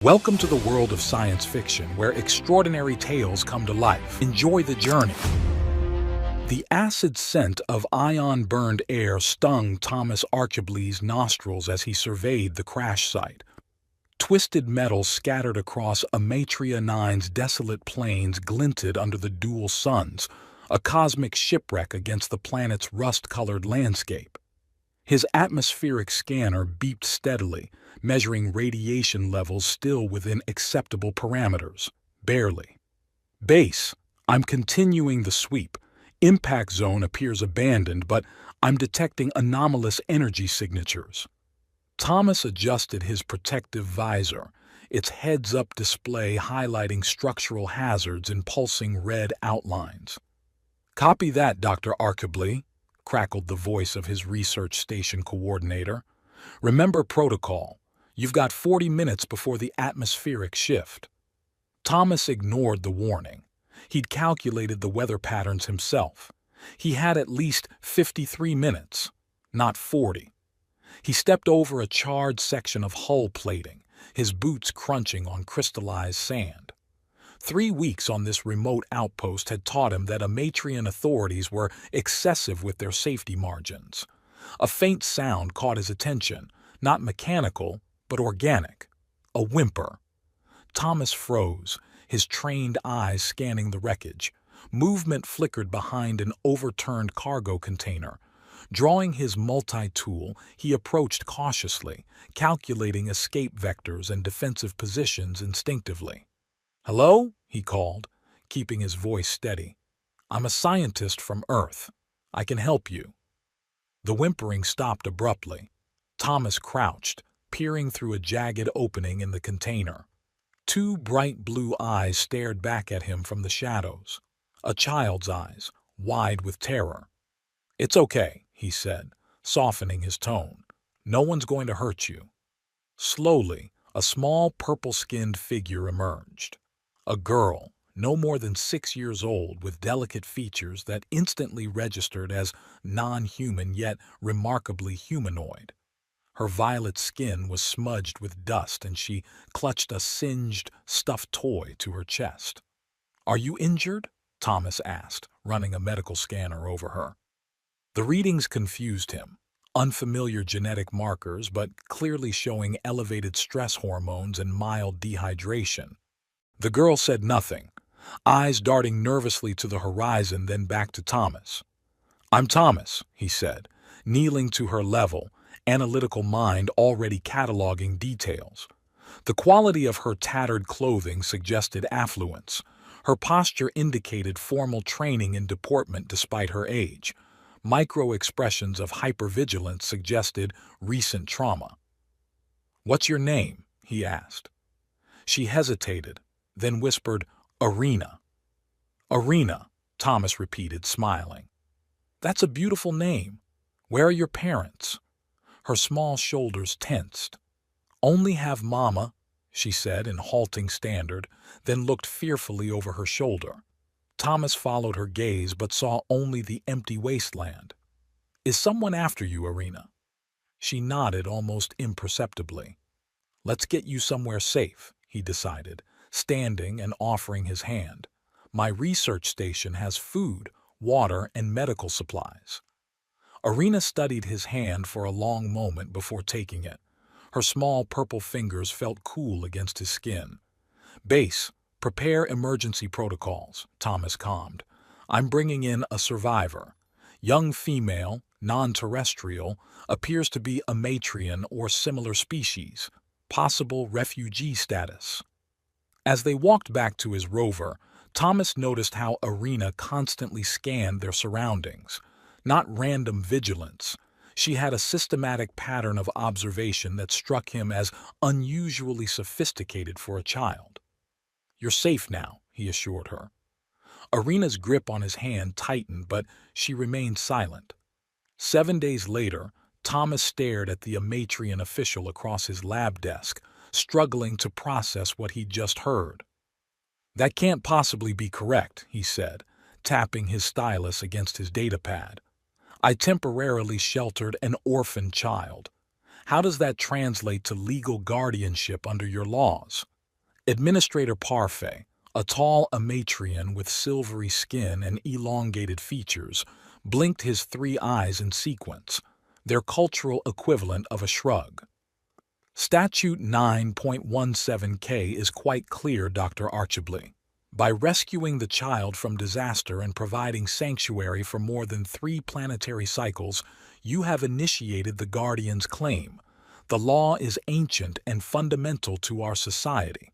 Welcome to the world of science fiction, where extraordinary tales come to life. Enjoy the journey. The acid scent of ion-burned air stung Thomas Archibald's nostrils as he surveyed the crash site. Twisted metal scattered across Amatria 9's desolate plains glinted under the dual suns, a cosmic shipwreck against the planet's rust-colored landscape. His atmospheric scanner beeped steadily, measuring radiation levels still within acceptable parameters. Barely. Base, I'm continuing the sweep. Impact zone appears abandoned, but I'm detecting anomalous energy signatures. Thomas adjusted his protective visor, its heads-up display highlighting structural hazards in pulsing red outlines. "Copy that, Dr. Archibald," crackled the voice of his research station coordinator. "Remember protocol. You've got 40 minutes before the atmospheric shift." Thomas ignored the warning. He'd calculated the weather patterns himself. He had at least 53 minutes, not 40. He stepped over a charred section of hull plating, his boots crunching on crystallized sand. 3 weeks on this remote outpost had taught him that Amatrian authorities were excessive with their safety margins. A faint sound caught his attention, not mechanical, but organic. A whimper. Thomas froze, his trained eyes scanning the wreckage. Movement flickered behind an overturned cargo container. Drawing his multi-tool, he approached cautiously, calculating escape vectors and defensive positions instinctively. "Hello?" he called, keeping his voice steady. "I'm a scientist from Earth. I can help you." The whimpering stopped abruptly. Thomas crouched, peering through a jagged opening in the container. 2 bright blue eyes stared back at him from the shadows. A child's eyes, wide with terror. "It's okay," he said, softening his tone. "No one's going to hurt you." Slowly, a small purple-skinned figure emerged. A girl, no more than 6 years old, with delicate features that instantly registered as non-human yet remarkably humanoid. Her violet skin was smudged with dust, and she clutched a singed, stuffed toy to her chest. "Are you injured?" Thomas asked, running a medical scanner over her. The readings confused him. Unfamiliar genetic markers, but clearly showing elevated stress hormones and mild dehydration. The girl said nothing, eyes darting nervously to the horizon, then back to Thomas. "I'm Thomas," he said, kneeling to her level, analytical mind already cataloging details. The quality of her tattered clothing suggested affluence. Her posture indicated formal training in deportment despite her age. Micro-expressions of hypervigilance suggested recent trauma. "What's your name?" he asked. She hesitated, then whispered, "Arena." "Arena," Thomas repeated, smiling. "That's a beautiful name. Where are your parents?" Her small shoulders tensed. "Only have Mama," she said in halting standard, then looked fearfully over her shoulder. Thomas followed her gaze but saw only the empty wasteland. "Is someone after you, Arena?" She nodded almost imperceptibly. "Let's get you somewhere safe," he decided, standing and offering his hand. "My research station has food, water, and medical supplies." Arena studied his hand for a long moment before taking it. Her small purple fingers felt cool against his skin. "Base, prepare emergency protocols," Thomas calmed. "I'm bringing in a survivor. Young female, non-terrestrial, appears to be Amatrian or similar species. Possible refugee status." As they walked back to his rover, Thomas noticed how Arena constantly scanned their surroundings. Not random vigilance. She had a systematic pattern of observation that struck him as unusually sophisticated for a child. "You're safe now," he assured her. Arena's grip on his hand tightened, but she remained silent. 7 days later, Thomas stared at the Amatrian official across his lab desk, struggling to process what he'd just heard. "That can't possibly be correct," he said, tapping his stylus against his datapad. "I temporarily sheltered an orphan child. How does that translate to legal guardianship under your laws?" Administrator Parfait, a tall Amatrian with silvery skin and elongated features, blinked his three eyes in sequence, their cultural equivalent of a shrug. Statute 9.17K is quite clear, Dr. Archibly. By rescuing the child from disaster and providing sanctuary for more than 3 planetary cycles, you have initiated the Guardian's claim. The law is ancient and fundamental to our society.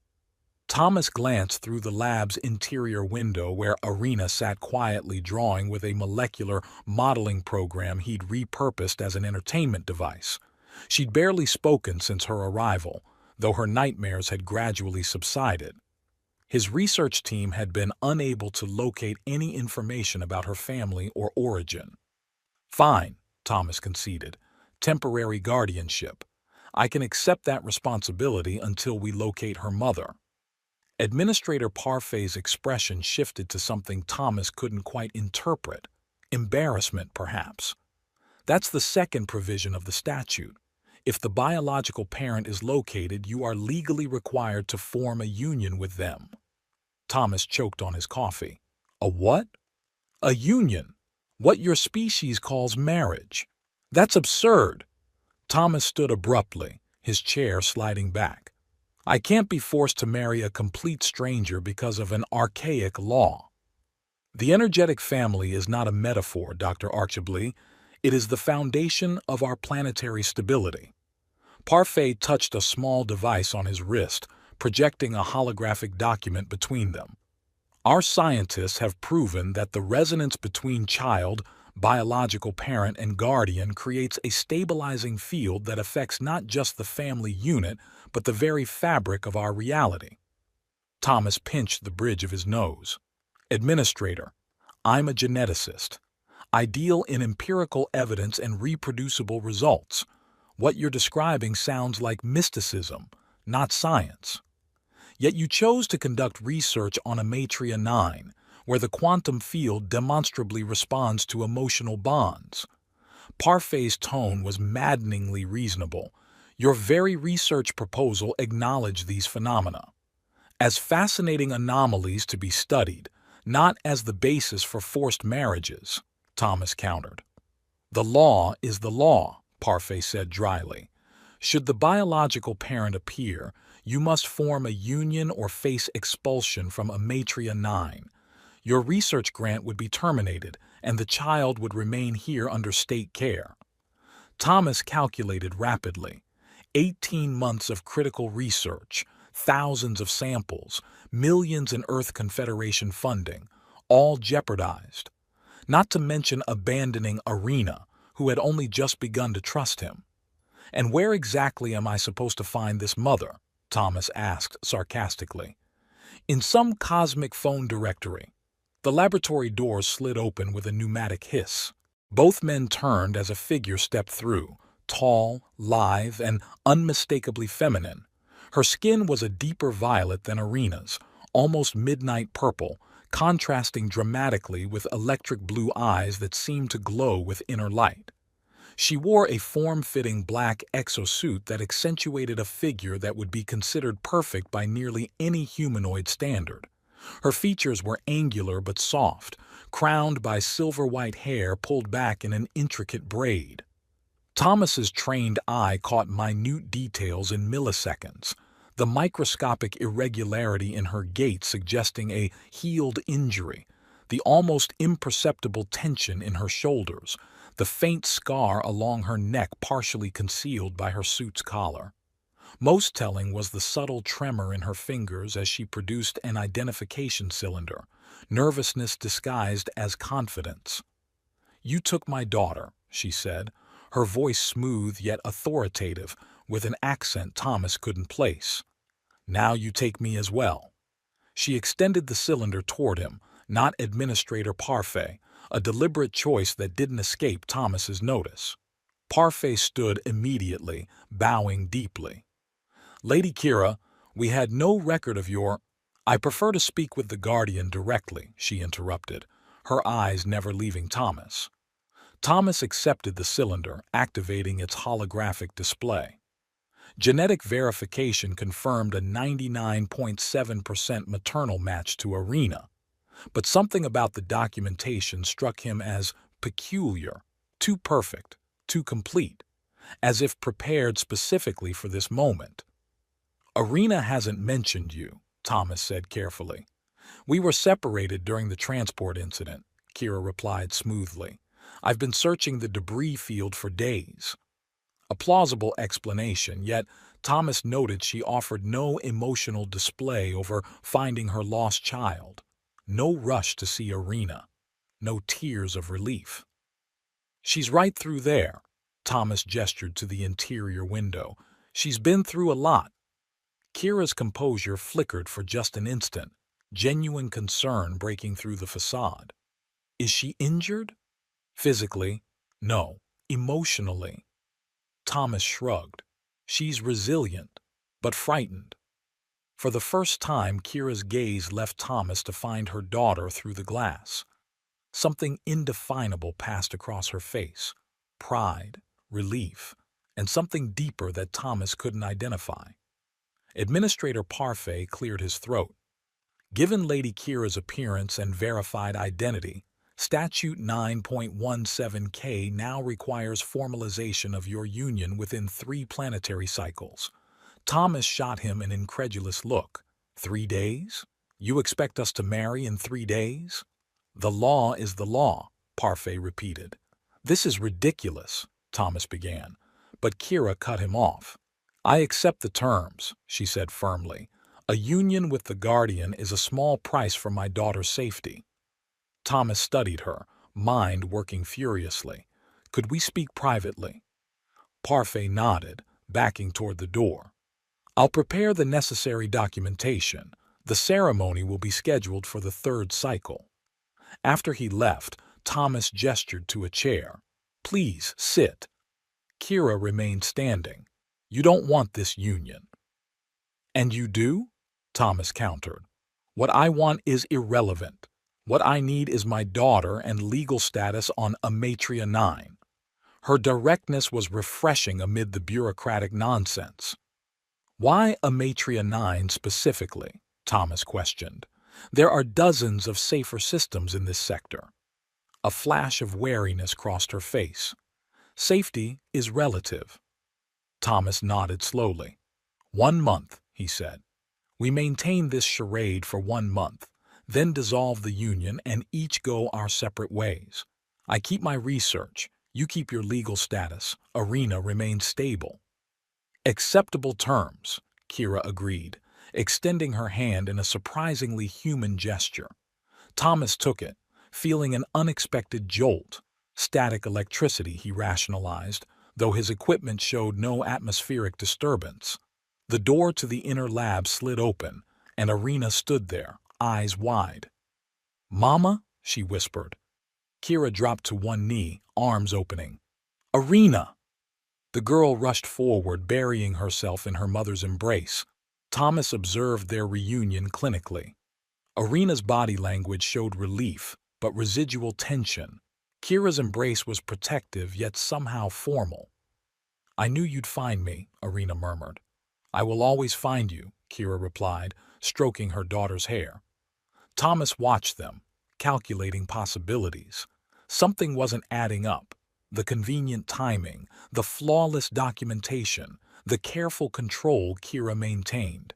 Thomas glanced through the lab's interior window where Arena sat quietly drawing with a molecular modeling program he'd repurposed as an entertainment device. She'd barely spoken since her arrival, though her nightmares had gradually subsided. His research team had been unable to locate any information about her family or origin. Fine, Thomas conceded. Temporary guardianship. I can accept that responsibility until we locate her mother. Administrator Parfait's expression shifted to something Thomas couldn't quite interpret. Embarrassment, perhaps. That's the second provision of the statute. If the biological parent is located, you are legally required to form a union with them. Thomas choked on his coffee. A what? A union. What your species calls marriage. That's absurd. Thomas stood abruptly, his chair sliding back. I can't be forced to marry a complete stranger because of an archaic law. The energetic family is not a metaphor, Dr. Archibly. It is the foundation of our planetary stability. Parfait touched a small device on his wrist, projecting a holographic document between them. Our scientists have proven that the resonance between child, biological parent, and guardian creates a stabilizing field that affects not just the family unit, but the very fabric of our reality. Thomas pinched the bridge of his nose. Administrator, I'm a geneticist. I deal in empirical evidence and reproducible results. What you're describing sounds like mysticism, not science. Yet you chose to conduct research on Amatria 9, where the quantum field demonstrably responds to emotional bonds. Parfait's tone was maddeningly reasonable. Your very research proposal acknowledged these phenomena as fascinating anomalies to be studied, not as the basis for forced marriages, Thomas countered. The law is the law, Parfait said dryly. Should the biological parent appear, you must form a union or face expulsion from Amatria 9. Your research grant would be terminated, and the child would remain here under state care. Thomas calculated rapidly. 18 months of critical research, thousands of samples, millions in Earth Confederation funding, all jeopardized. Not to mention abandoning Arena, who had only just begun to trust him. And where exactly am I supposed to find this mother? Thomas asked sarcastically. In some cosmic phone directory. The laboratory doors slid open with a pneumatic hiss. Both men turned as a figure stepped through, tall, lithe, and unmistakably feminine. Her skin was a deeper violet than Arena's, almost midnight purple, contrasting dramatically with electric blue eyes that seemed to glow with inner light. She wore a form-fitting black exosuit that accentuated a figure that would be considered perfect by nearly any humanoid standard. Her features were angular but soft, crowned by silver-white hair pulled back in an intricate braid. Thomas's trained eye caught minute details in milliseconds, the microscopic irregularity in her gait suggesting a healed injury, the almost imperceptible tension in her shoulders, the faint scar along her neck partially concealed by her suit's collar. Most telling was the subtle tremor in her fingers as she produced an identification cylinder, nervousness disguised as confidence. "You took my daughter," she said, her voice smooth yet authoritative, with an accent Thomas couldn't place. "Now you take me as well." She extended the cylinder toward him, not Administrator Parfait, a deliberate choice that didn't escape Thomas's notice. Parfait stood immediately, bowing deeply. "Lady Kira, we had no record of your—" "I prefer to speak with the Guardian directly," she interrupted, her eyes never leaving Thomas. Thomas accepted the cylinder, activating its holographic display. Genetic verification confirmed a 99.7% maternal match to Irina, but something about the documentation struck him as peculiar, too perfect, too complete, as if prepared specifically for this moment. "Irina hasn't mentioned you," Thomas said carefully. "We were separated during the transport incident," Kira replied smoothly. "I've been searching the debris field for days." A plausible explanation, yet Thomas noted she offered no emotional display over finding her lost child. No rush to see Irina. No tears of relief. "She's right through there," Thomas gestured to the interior window. "She's been through a lot." Kira's composure flickered for just an instant, genuine concern breaking through the facade. "Is she injured?" "Physically, no. Emotionally." Thomas shrugged. "She's resilient, but frightened." For the first time, Kira's gaze left Thomas to find her daughter through the glass. Something indefinable passed across her face. Pride, relief, and something deeper that Thomas couldn't identify. Administrator Parfait cleared his throat. "Given Lady Kira's appearance and verified identity, Statute 9.17K now requires formalization of your union within 3 planetary cycles." Thomas shot him an incredulous look. 3 days? You expect us to marry in 3 days? "The law is the law," Parfait repeated. "This is ridiculous," Thomas began, but Kira cut him off. "I accept the terms," she said firmly. "A union with the Guardian is a small price for my daughter's safety." Thomas studied her, mind working furiously. "Could we speak privately?" Parfait nodded, backing toward the door. "I'll prepare the necessary documentation. The ceremony will be scheduled for the 3rd cycle." After he left, Thomas gestured to a chair. "Please, sit." Kira remained standing. "You don't want this union." "And you do?" Thomas countered. "What I want is irrelevant. What I need is my daughter and legal status on Amatria 9. Her directness was refreshing amid the bureaucratic nonsense. "Why Amatria 9 specifically?" Thomas questioned. "There are dozens of safer systems in this sector." A flash of wariness crossed her face. "Safety is relative." Thomas nodded slowly. 1 month, he said. "We maintain this charade for 1 month, then dissolve the union and each go our separate ways. I keep my research, you keep your legal status, Irina remains stable." "Acceptable terms," Kira agreed, extending her hand in a surprisingly human gesture. Thomas took it, feeling an unexpected jolt. Static electricity, he rationalized, though his equipment showed no atmospheric disturbance. The door to the inner lab slid open, and Irina stood there, eyes wide. "Mama?" she whispered. Kira dropped to one knee, arms opening. "Irina!" The girl rushed forward, burying herself in her mother's embrace. Thomas observed their reunion clinically. Irina's body language showed relief, but residual tension. Kira's embrace was protective, yet somehow formal. "I knew you'd find me," Irina murmured. "I will always find you," Kira replied, stroking her daughter's hair. Thomas watched them, calculating possibilities. Something wasn't adding up. The convenient timing, the flawless documentation, the careful control Kira maintained.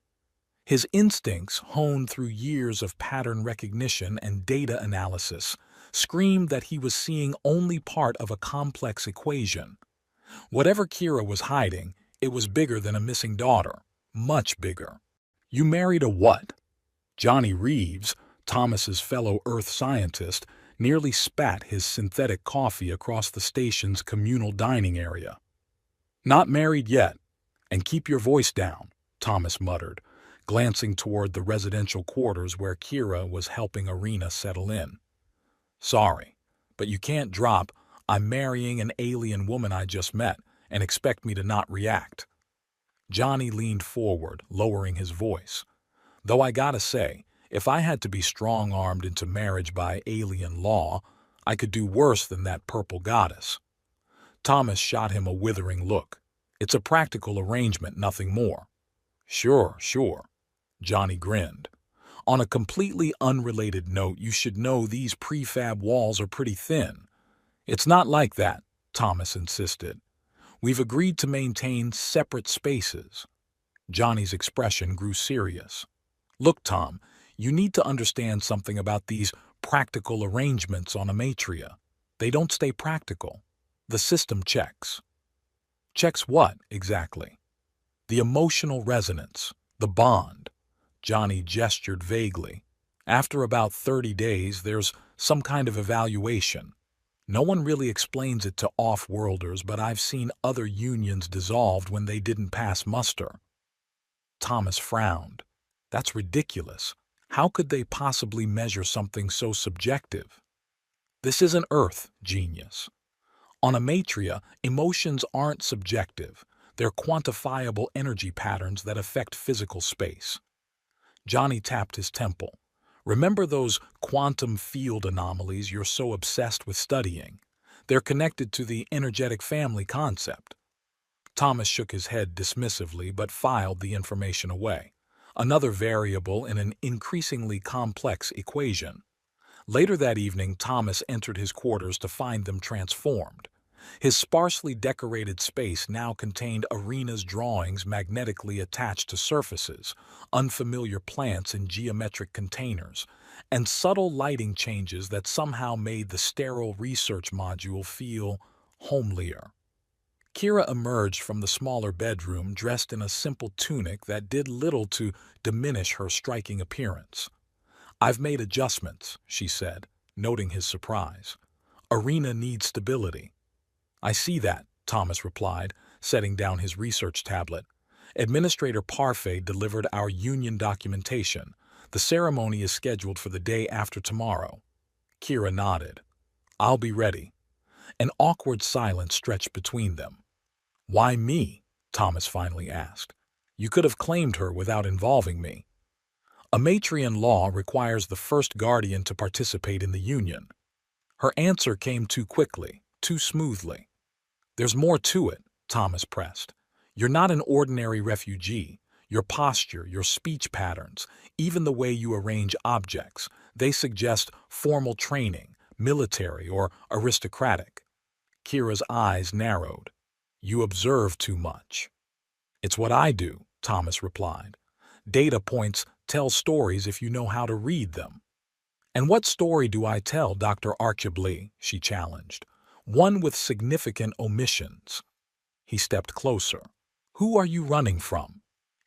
His instincts, honed through years of pattern recognition and data analysis, screamed that he was seeing only part of a complex equation. Whatever Kira was hiding, it was bigger than a missing daughter. Much bigger. "You married a what?" Johnny Reeves, Thomas's fellow Earth scientist, nearly spat his synthetic coffee across the station's communal dining area. "Not married yet. And keep your voice down," Thomas muttered, glancing toward the residential quarters where Kira was helping Irina settle in. "Sorry, but you can't drop 'I'm marrying an alien woman I just met' and expect me to not react." Johnny leaned forward, lowering his voice. "Though I gotta say, if I had to be strong-armed into marriage by alien law, I could do worse than that purple goddess." Thomas shot him a withering look. It's a practical arrangement, nothing more. Sure, sure. Johnny grinned. On a completely unrelated note, you should know these prefab walls are pretty thin. It's not like that, Thomas insisted. We've agreed to maintain separate spaces. Johnny's expression grew serious. Look, Tom, you need to understand something about these practical arrangements on Amatria. They don't stay practical. The system checks. Checks what, exactly? The emotional resonance, the bond. Johnny gestured vaguely. After about 30 days, there's some kind of evaluation. No one really explains it to off-worlders, but I've seen other unions dissolved when they didn't pass muster. Thomas frowned. That's ridiculous. How could they possibly measure something so subjective? This isn't Earth, genius. On Amatria, emotions aren't subjective. They're quantifiable energy patterns that affect physical space. Johnny tapped his temple. Remember those quantum field anomalies you're so obsessed with studying? They're connected to the energetic family concept. Thomas shook his head dismissively but filed the information away. Another variable in an increasingly complex equation. Later that evening, Thomas entered his quarters to find them transformed. His sparsely decorated space now contained Arena's drawings magnetically attached to surfaces, unfamiliar plants in geometric containers, and subtle lighting changes that somehow made the sterile research module feel homelier. Kira emerged from the smaller bedroom dressed in a simple tunic that did little to diminish her striking appearance. "I've made adjustments," she said, noting his surprise. "Arena needs stability." "I see that," Thomas replied, setting down his research tablet. "Administrator Parfait delivered our union documentation. The ceremony is scheduled for the day after tomorrow." Kira nodded. "I'll be ready." An awkward silence stretched between them. "Why me?" Thomas finally asked. "You could have claimed her without involving me." "Amatrian law requires the first guardian to participate in the union." Her answer came too quickly, too smoothly. "There's more to it," Thomas pressed. "You're not an ordinary refugee. Your posture, your speech patterns, even the way you arrange objects, they suggest formal training, military or aristocratic." Kira's eyes narrowed. "You observe too much." "It's what I do," Thomas replied. "Data points tell stories if you know how to read them." "And what story do I tell, Dr. Archibald?" she challenged. "One with significant omissions." He stepped closer. "Who are you running from?"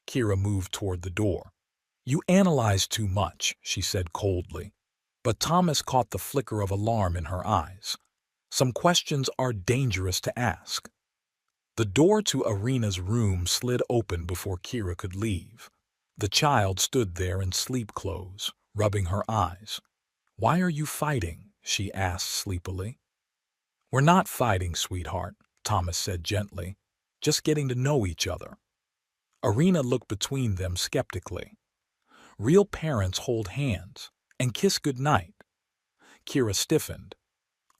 Kira moved toward the door. "You analyze too much," she said coldly. But Thomas caught the flicker of alarm in her eyes. "Some questions are dangerous to ask." The door to Arena's room slid open before Kira could leave. The child stood there in sleep clothes, rubbing her eyes. "Why are you fighting?" she asked sleepily. "We're not fighting, sweetheart," Thomas said gently. "Just getting to know each other." Arena looked between them skeptically. "Real parents hold hands and kiss goodnight." Kira stiffened.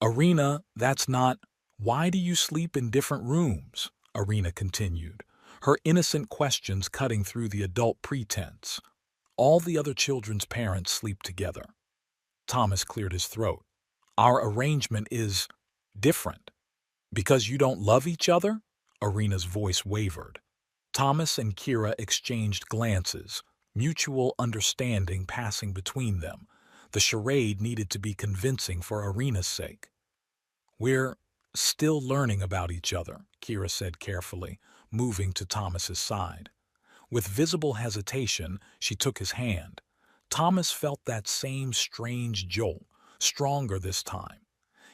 "Arena, that's not—" "Why do you sleep in different rooms?" Arena continued, her innocent questions cutting through the adult pretense. "All the other children's parents sleep together." Thomas cleared his throat. "Our arrangement is different." "Because you don't love each other?" Arena's voice wavered. Thomas and Kira exchanged glances, mutual understanding passing between them. The charade needed to be convincing for Arena's sake. "We're still learning about each other," Kira said carefully, moving to Thomas's side. With visible hesitation, she took his hand. Thomas felt that same strange jolt, stronger this time.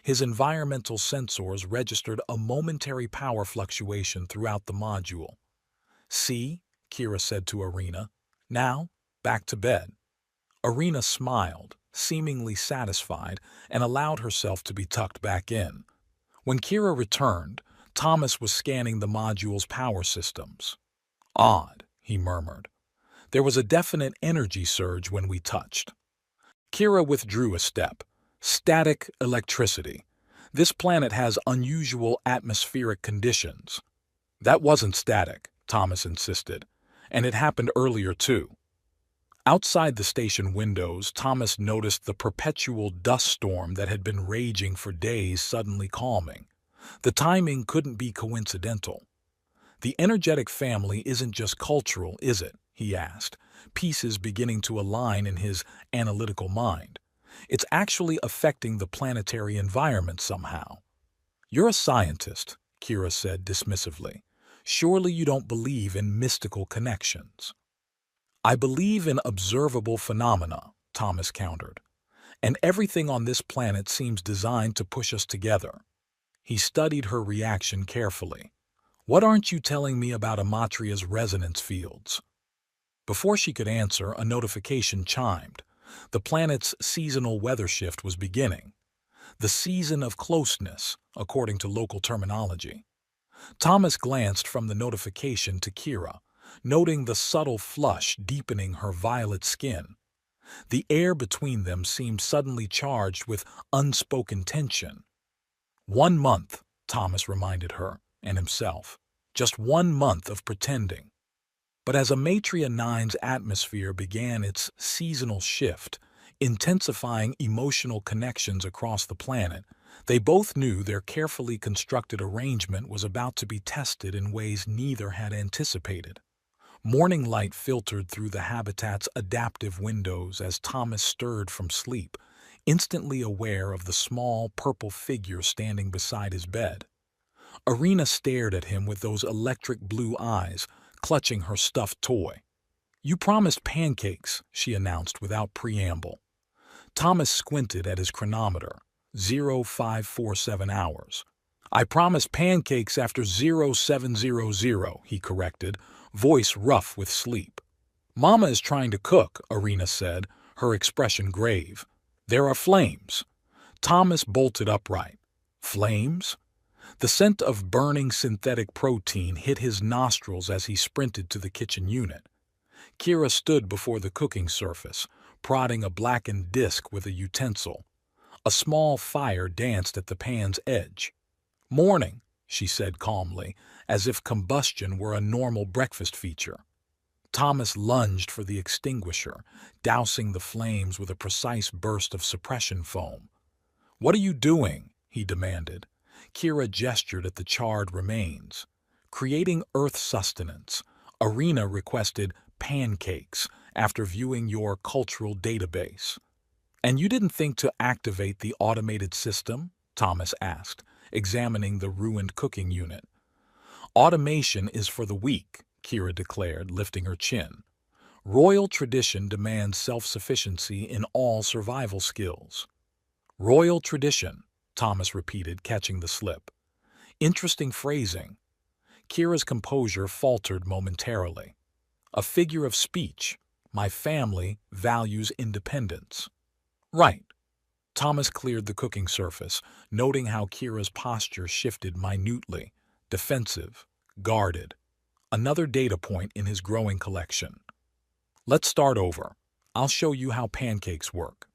His environmental sensors registered a momentary power fluctuation throughout the module. "See?" Kira said to Arena. "Now, back to bed." Arena smiled, seemingly satisfied, and allowed herself to be tucked back in. When Kira returned, Thomas was scanning the module's power systems. "Odd," he murmured. "There was a definite energy surge when we touched." Kira withdrew a step. "Static electricity. This planet has unusual atmospheric conditions." That wasn't static, Thomas insisted. And it happened earlier too. Outside the station windows, Thomas noticed the perpetual dust storm that had been raging for days suddenly calming. The timing couldn't be coincidental. The energetic family isn't just cultural, is it? He asked, pieces beginning to align in his analytical mind. It's actually affecting the planetary environment somehow. You're a scientist, Kira said dismissively. Surely you don't believe in mystical connections. I believe in observable phenomena, Thomas countered. And everything on this planet seems designed to push us together. He studied her reaction carefully. What aren't you telling me about Amatria's resonance fields? Before she could answer, a notification chimed. The planet's seasonal weather shift was beginning. The season of closeness, according to local terminology. Thomas glanced from the notification to Kira, noting the subtle flush deepening her violet skin. The air between them seemed suddenly charged with unspoken tension. 1 month, Thomas reminded her, and himself. Just 1 month of pretending. But as Amatria 9's atmosphere began its seasonal shift, intensifying emotional connections across the planet, they both knew their carefully constructed arrangement was about to be tested in ways neither had anticipated. Morning light filtered through the habitat's adaptive windows as Thomas stirred from sleep, instantly aware of the small purple figure standing beside his bed. Irina stared at him with those electric blue eyes, clutching her stuffed toy. You promised pancakes, she announced without preamble. Thomas squinted at his chronometer. 0547 hours. I promised pancakes after 0700, he corrected, voice rough with sleep. Mama is trying to cook, Irina said, her expression grave. There are flames. Thomas bolted upright. Flames? The scent of burning synthetic protein hit his nostrils as he sprinted to the kitchen unit. Kira stood before the cooking surface, prodding a blackened disc with a utensil. A small fire danced at the pan's edge. Morning, she said calmly, as if combustion were a normal breakfast feature. Thomas lunged for the extinguisher, dousing the flames with a precise burst of suppression foam. What are you doing? He demanded. Kira gestured at the charred remains. Creating Earth sustenance. Irina requested pancakes after viewing your cultural database. And you didn't think to activate the automated system? Thomas asked, examining the ruined cooking unit. Automation is for the weak, Kira declared, lifting her chin. Royal tradition demands self-sufficiency in all survival skills. Royal tradition, Thomas repeated, catching the slip. Interesting phrasing. Kira's composure faltered momentarily. A figure of speech. My family values independence. Right. Thomas cleared the cooking surface, noting how Kira's posture shifted minutely, defensive, guarded. Another data point in his growing collection. Let's start over. I'll show you how pancakes work.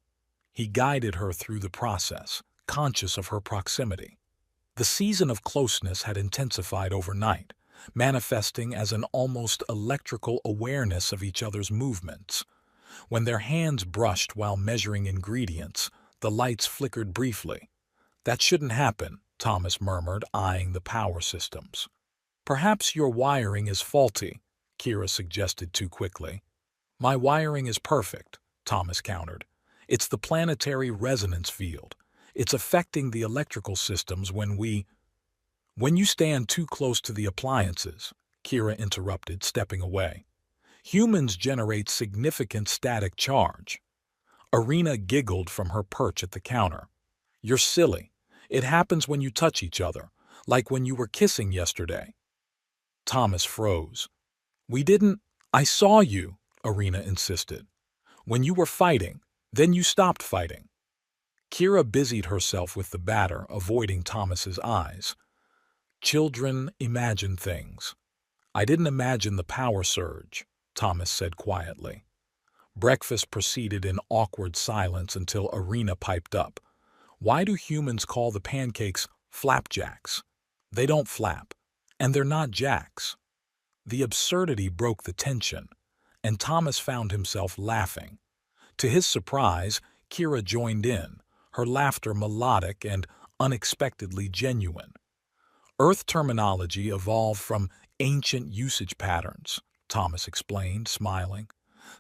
He guided her through the process, conscious of her proximity. The season of closeness had intensified overnight, manifesting as an almost electrical awareness of each other's movements. When their hands brushed while measuring ingredients, the lights flickered briefly. That shouldn't happen, Thomas murmured, eyeing the power systems. Perhaps your wiring is faulty, Kira suggested too quickly. My wiring is perfect, Thomas countered. It's the planetary resonance field. It's affecting the electrical systems when you stand too close to the appliances, Kira interrupted, stepping away. Humans generate significant static charge. Irina giggled from her perch at the counter. You're silly. It happens when you touch each other, like when you were kissing yesterday. Thomas froze. I saw you, Irina insisted. When you were fighting, then you stopped fighting. Kira busied herself with the batter, avoiding Thomas's eyes. Children imagine things. I didn't imagine the power surge, Thomas said quietly. Breakfast proceeded in awkward silence until Irina piped up. Why do humans call the pancakes flapjacks? They don't flap. And they're not jacks. The absurdity broke the tension, and Thomas found himself laughing. To his surprise, Kira joined in, her laughter melodic and unexpectedly genuine. Earth terminology evolved from ancient usage patterns, Thomas explained, smiling.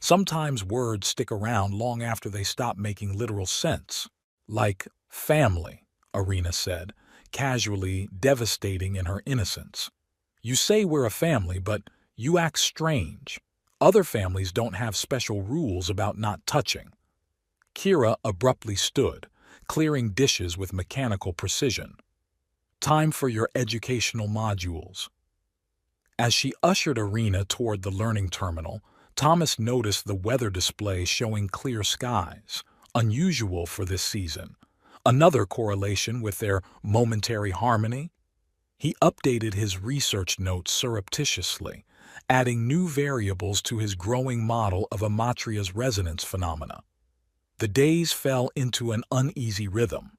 Sometimes words stick around long after they stop making literal sense. Like family, Arena said, casually devastating in her innocence. You say we're a family, but you act strange. Other families don't have special rules about not touching. Kira abruptly stood, clearing dishes with mechanical precision. Time for your educational modules. As she ushered Arena toward the learning terminal, Thomas noticed the weather display showing clear skies, unusual for this season. Another correlation with their momentary harmony? He updated his research notes surreptitiously, adding new variables to his growing model of Amatria's resonance phenomena. The days fell into an uneasy rhythm.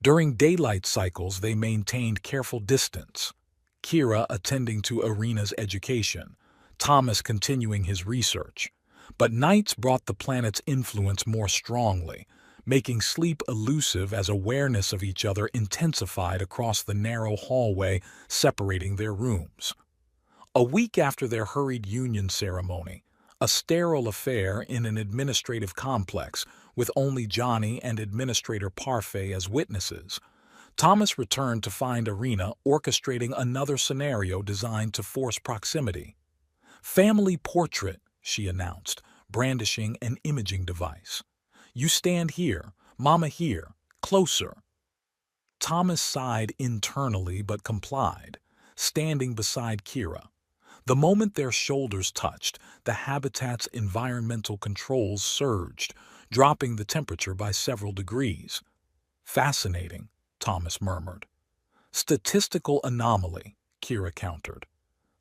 During daylight cycles, they maintained careful distance, Kira attending to Arena's education, Thomas continuing his research. But nights brought the planet's influence more strongly, making sleep elusive as awareness of each other intensified across the narrow hallway separating their rooms. A week after their hurried union ceremony, a sterile affair in an administrative complex with only Johnny and Administrator Parfait as witnesses, Thomas returned to find Arena orchestrating another scenario designed to force proximity. "Family portrait," she announced, brandishing an imaging device. "You stand here, Mama here, closer." Thomas sighed internally but complied, standing beside Kira. The moment their shoulders touched, the habitat's environmental controls surged, dropping the temperature by several degrees. "Fascinating," Thomas murmured. "Statistical anomaly," Kira countered.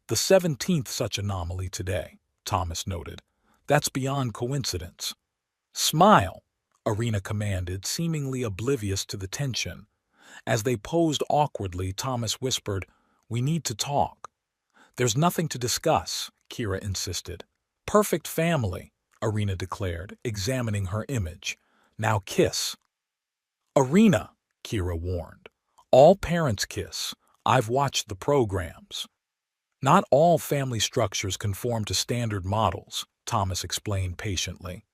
"The 17th such anomaly today," Thomas noted. "That's beyond coincidence." "Smile," Arena commanded, seemingly oblivious to the tension. As they posed awkwardly, Thomas whispered, "We need to talk." "There's nothing to discuss," Kira insisted. "Perfect family," Arena declared, examining her image. "Now kiss." "Arena," Kira warned. "All parents kiss. I've watched the programs." "Not all family structures conform to standard models," Thomas explained patiently.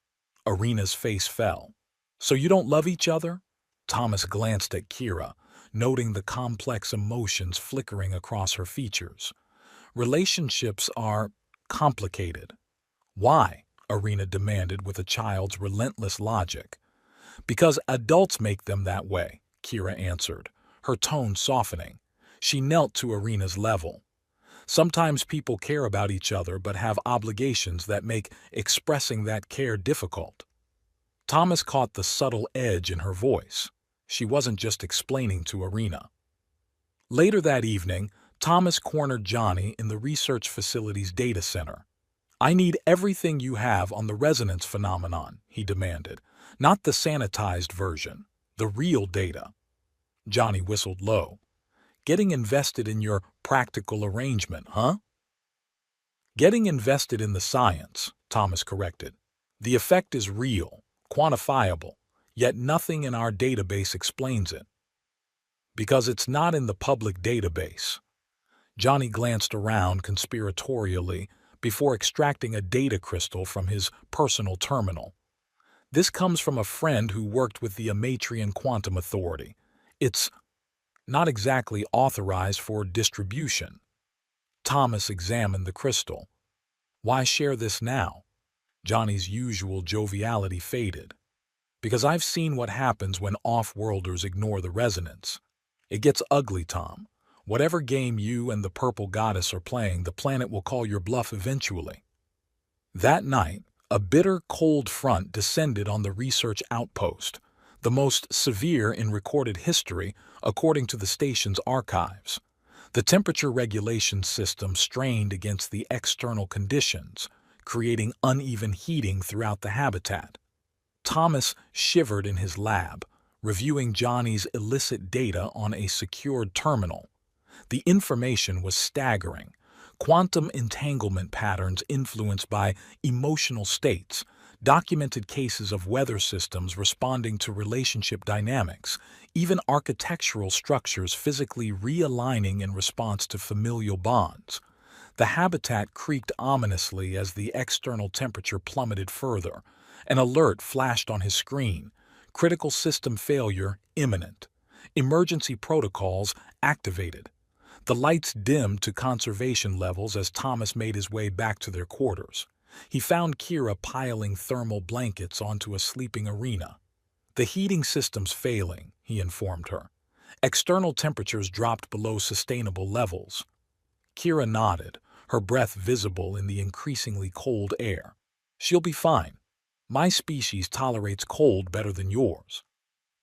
Arena's face fell. "So you don't love each other?" Thomas glanced at Kira, noting the complex emotions flickering across her features. "Relationships are complicated." "Why?" Arena demanded with a child's relentless logic. "Because adults make them that way," Kira answered, her tone softening. She knelt to Arena's level. "Sometimes people care about each other but have obligations that make expressing that care difficult." Thomas caught the subtle edge in her voice. She wasn't just explaining to Arena. Later that evening, Thomas cornered Johnny in the research facility's data center. "I need everything you have on the resonance phenomenon," he demanded. "Not the sanitized version, the real data." Johnny whistled low. "Getting invested in your practical arrangement, huh?" "Getting invested in the science," Thomas corrected. "The effect is real, quantifiable, yet nothing in our database explains it." "Because it's not in the public database." Johnny glanced around conspiratorially before extracting a data crystal from his personal terminal. "This comes from a friend who worked with the Amatrian Quantum Authority. It's not exactly authorized for distribution." Thomas examined the crystal. "Why share this now?" Johnny's usual joviality faded. "Because I've seen what happens when off-worlders ignore the resonance. It gets ugly, Tom. Whatever game you and the Purple Goddess are playing, the planet will call your bluff eventually." That night, a bitter, cold front descended on the research outpost, the most severe in recorded history according to the station's archives. The temperature regulation system strained against the external conditions, creating uneven heating throughout the habitat. Thomas shivered in his lab, reviewing Johnny's illicit data on a secured terminal. The information was staggering. Quantum entanglement patterns influenced by emotional states, documented cases of weather systems responding to relationship dynamics, even architectural structures physically realigning in response to familial bonds. The habitat creaked ominously as the external temperature plummeted further. An alert flashed on his screen. Critical system failure imminent. Emergency protocols activated. The lights dimmed to conservation levels as Thomas made his way back to their quarters. He found Kira piling thermal blankets onto a sleeping Arena. "The heating system's failing," he informed her. "External temperatures dropped below sustainable levels." Kira nodded, her breath visible in the increasingly cold air. "She'll be fine. My species tolerates cold better than yours."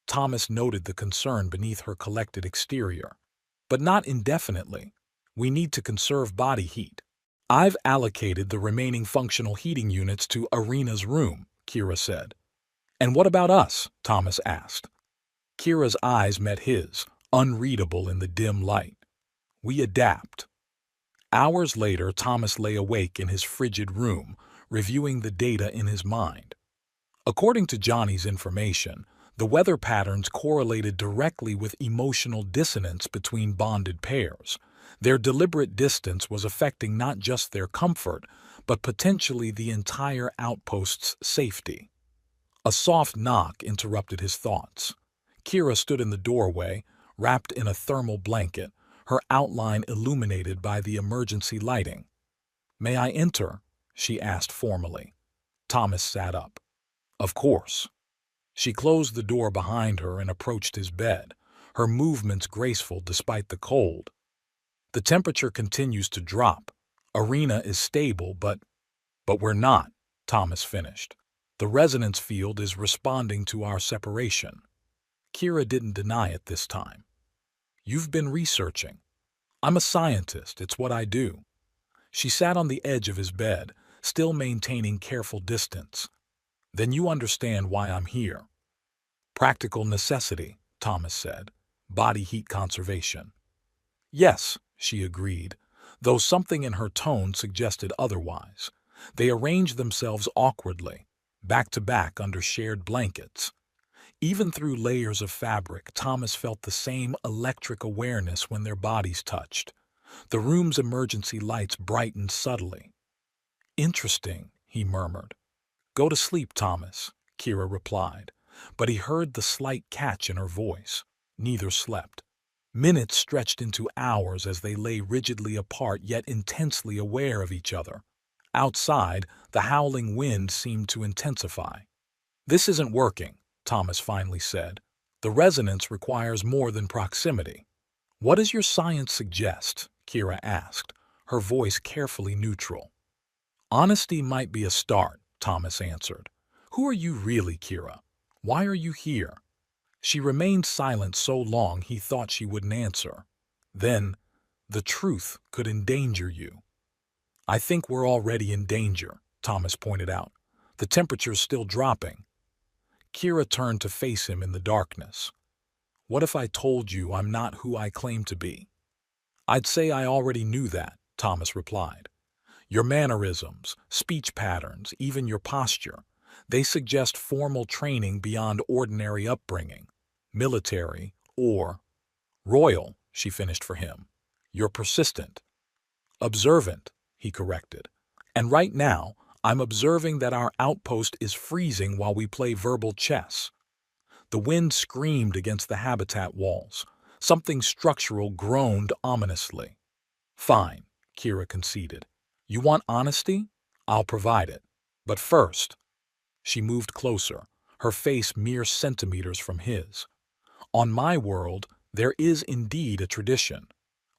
Thomas noted the concern beneath her collected exterior. "But not indefinitely. We need to conserve body heat." "I've allocated the remaining functional heating units to Arena's room," Kira said. "And what about us?" Thomas asked. Kira's eyes met his, unreadable in the dim light. "We adapt." Hours later, Thomas lay awake in his frigid room, reviewing the data in his mind. According to Johnny's information, the weather patterns correlated directly with emotional dissonance between bonded pairs. Their deliberate distance was affecting not just their comfort, but potentially the entire outpost's safety. A soft knock interrupted his thoughts. Kira stood in the doorway, wrapped in a thermal blanket, her outline illuminated by the emergency lighting. "May I enter?" she asked formally. Thomas sat up. "Of course." She closed the door behind her and approached his bed, her movements graceful despite the cold. "The temperature continues to drop. Arena is stable, but we're not," Thomas finished. "The resonance field is responding to our separation." Kira didn't deny it this time. "You've been researching." "I'm a scientist, it's what I do." She sat on the edge of his bed, still maintaining careful distance. "Then you understand why I'm here." "Practical necessity," Thomas said. "Body heat conservation." "Yes," she agreed, though something in her tone suggested otherwise. They arranged themselves awkwardly, back to back under shared blankets. Even through layers of fabric, Thomas felt the same electric awareness when their bodies touched. The room's emergency lights brightened subtly. "Interesting," he murmured. "Go to sleep, Thomas," Kira replied, but he heard the slight catch in her voice. Neither slept. Minutes stretched into hours as they lay rigidly apart yet intensely aware of each other. Outside, the howling wind seemed to intensify. "This isn't working," Thomas finally said. "The resonance requires more than proximity." "What does your science suggest?" Kira asked, her voice carefully neutral. "Honesty might be a start," Thomas answered. "Who are you really, Kira? Why are you here?" She remained silent so long he thought she wouldn't answer. Then, "The truth could endanger you." "I think we're already in danger," Thomas pointed out. "The temperature's still dropping." Kira turned to face him in the darkness. "What if I told you I'm not who I claim to be?" "I'd say I already knew that," Thomas replied. "Your mannerisms, speech patterns, even your posture, they suggest formal training beyond ordinary upbringing. Military or royal," she finished for him. "You're persistent." "Observant," he corrected. "And right now, I'm observing that our outpost is freezing while we play verbal chess." The wind screamed against the habitat walls. Something structural groaned ominously. "Fine," Kira conceded. "You want honesty? I'll provide it. But first—" She moved closer, her face mere centimeters from his. "On my world, there is indeed a tradition.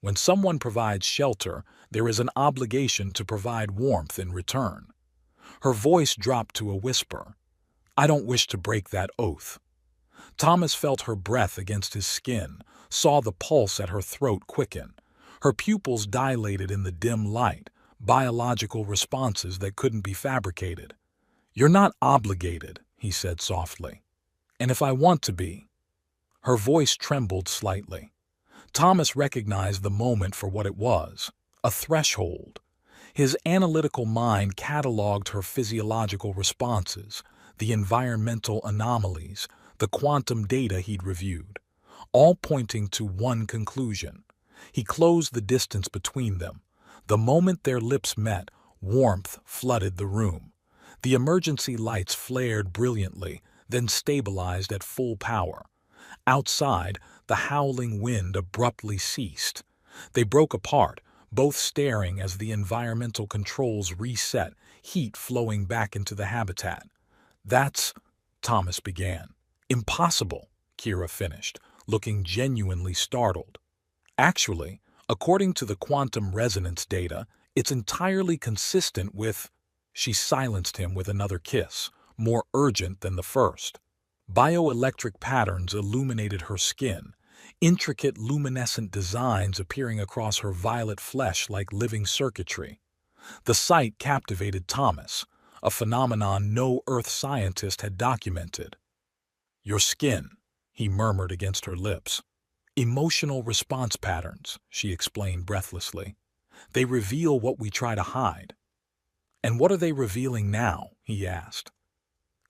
When someone provides shelter, there is an obligation to provide warmth in return." Her voice dropped to a whisper. "I don't wish to break that oath." Thomas felt her breath against his skin, saw the pulse at her throat quicken. Her pupils dilated in the dim light, biological responses that couldn't be fabricated. "You're not obligated," he said softly. "And if I want to be—" Her voice trembled slightly. Thomas recognized the moment for what it was, a threshold. His analytical mind cataloged her physiological responses, the environmental anomalies, the quantum data he'd reviewed, all pointing to one conclusion. He closed the distance between them. The moment their lips met, warmth flooded the room. The emergency lights flared brilliantly, then stabilized at full power. Outside, the howling wind abruptly ceased. They broke apart, both staring as the environmental controls reset, heat flowing back into the habitat. "That's," Thomas began. "Impossible," Kira finished, looking genuinely startled. "Actually, according to the quantum resonance data, it's entirely consistent with—" She silenced him with another kiss, more urgent than the first. Bioelectric patterns illuminated her skin, intricate luminescent designs appearing across her violet flesh like living circuitry. The sight captivated Thomas, a phenomenon no Earth scientist had documented. "Your skin," he murmured against her lips. "Emotional response patterns," she explained breathlessly. "They reveal what we try to hide." "And what are they revealing now?" he asked.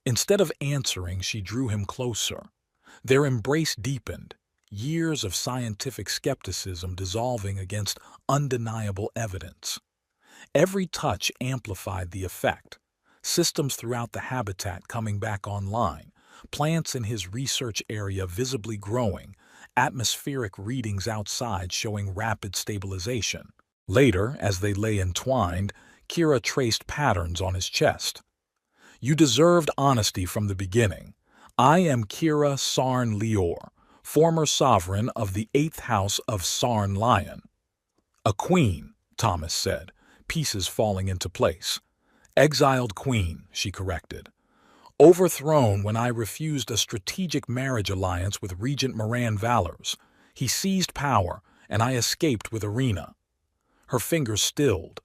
Instead of answering, she drew him closer. Their embrace deepened, years of scientific skepticism dissolving against undeniable evidence. Every touch amplified the effect. Systems throughout the habitat coming back online, plants in his research area visibly growing, atmospheric readings outside showing rapid stabilization. Later, as they lay entwined, Kira traced patterns on his chest. "You deserved honesty from the beginning. I am Kira Sarn Lior, former sovereign of the 8th House of Sarn Lion." "A queen," Thomas said, pieces falling into place. "Exiled queen," she corrected. "Overthrown when I refused a strategic marriage alliance with Regent Moran Valors. He seized power, and I escaped with Arena." Her fingers stilled.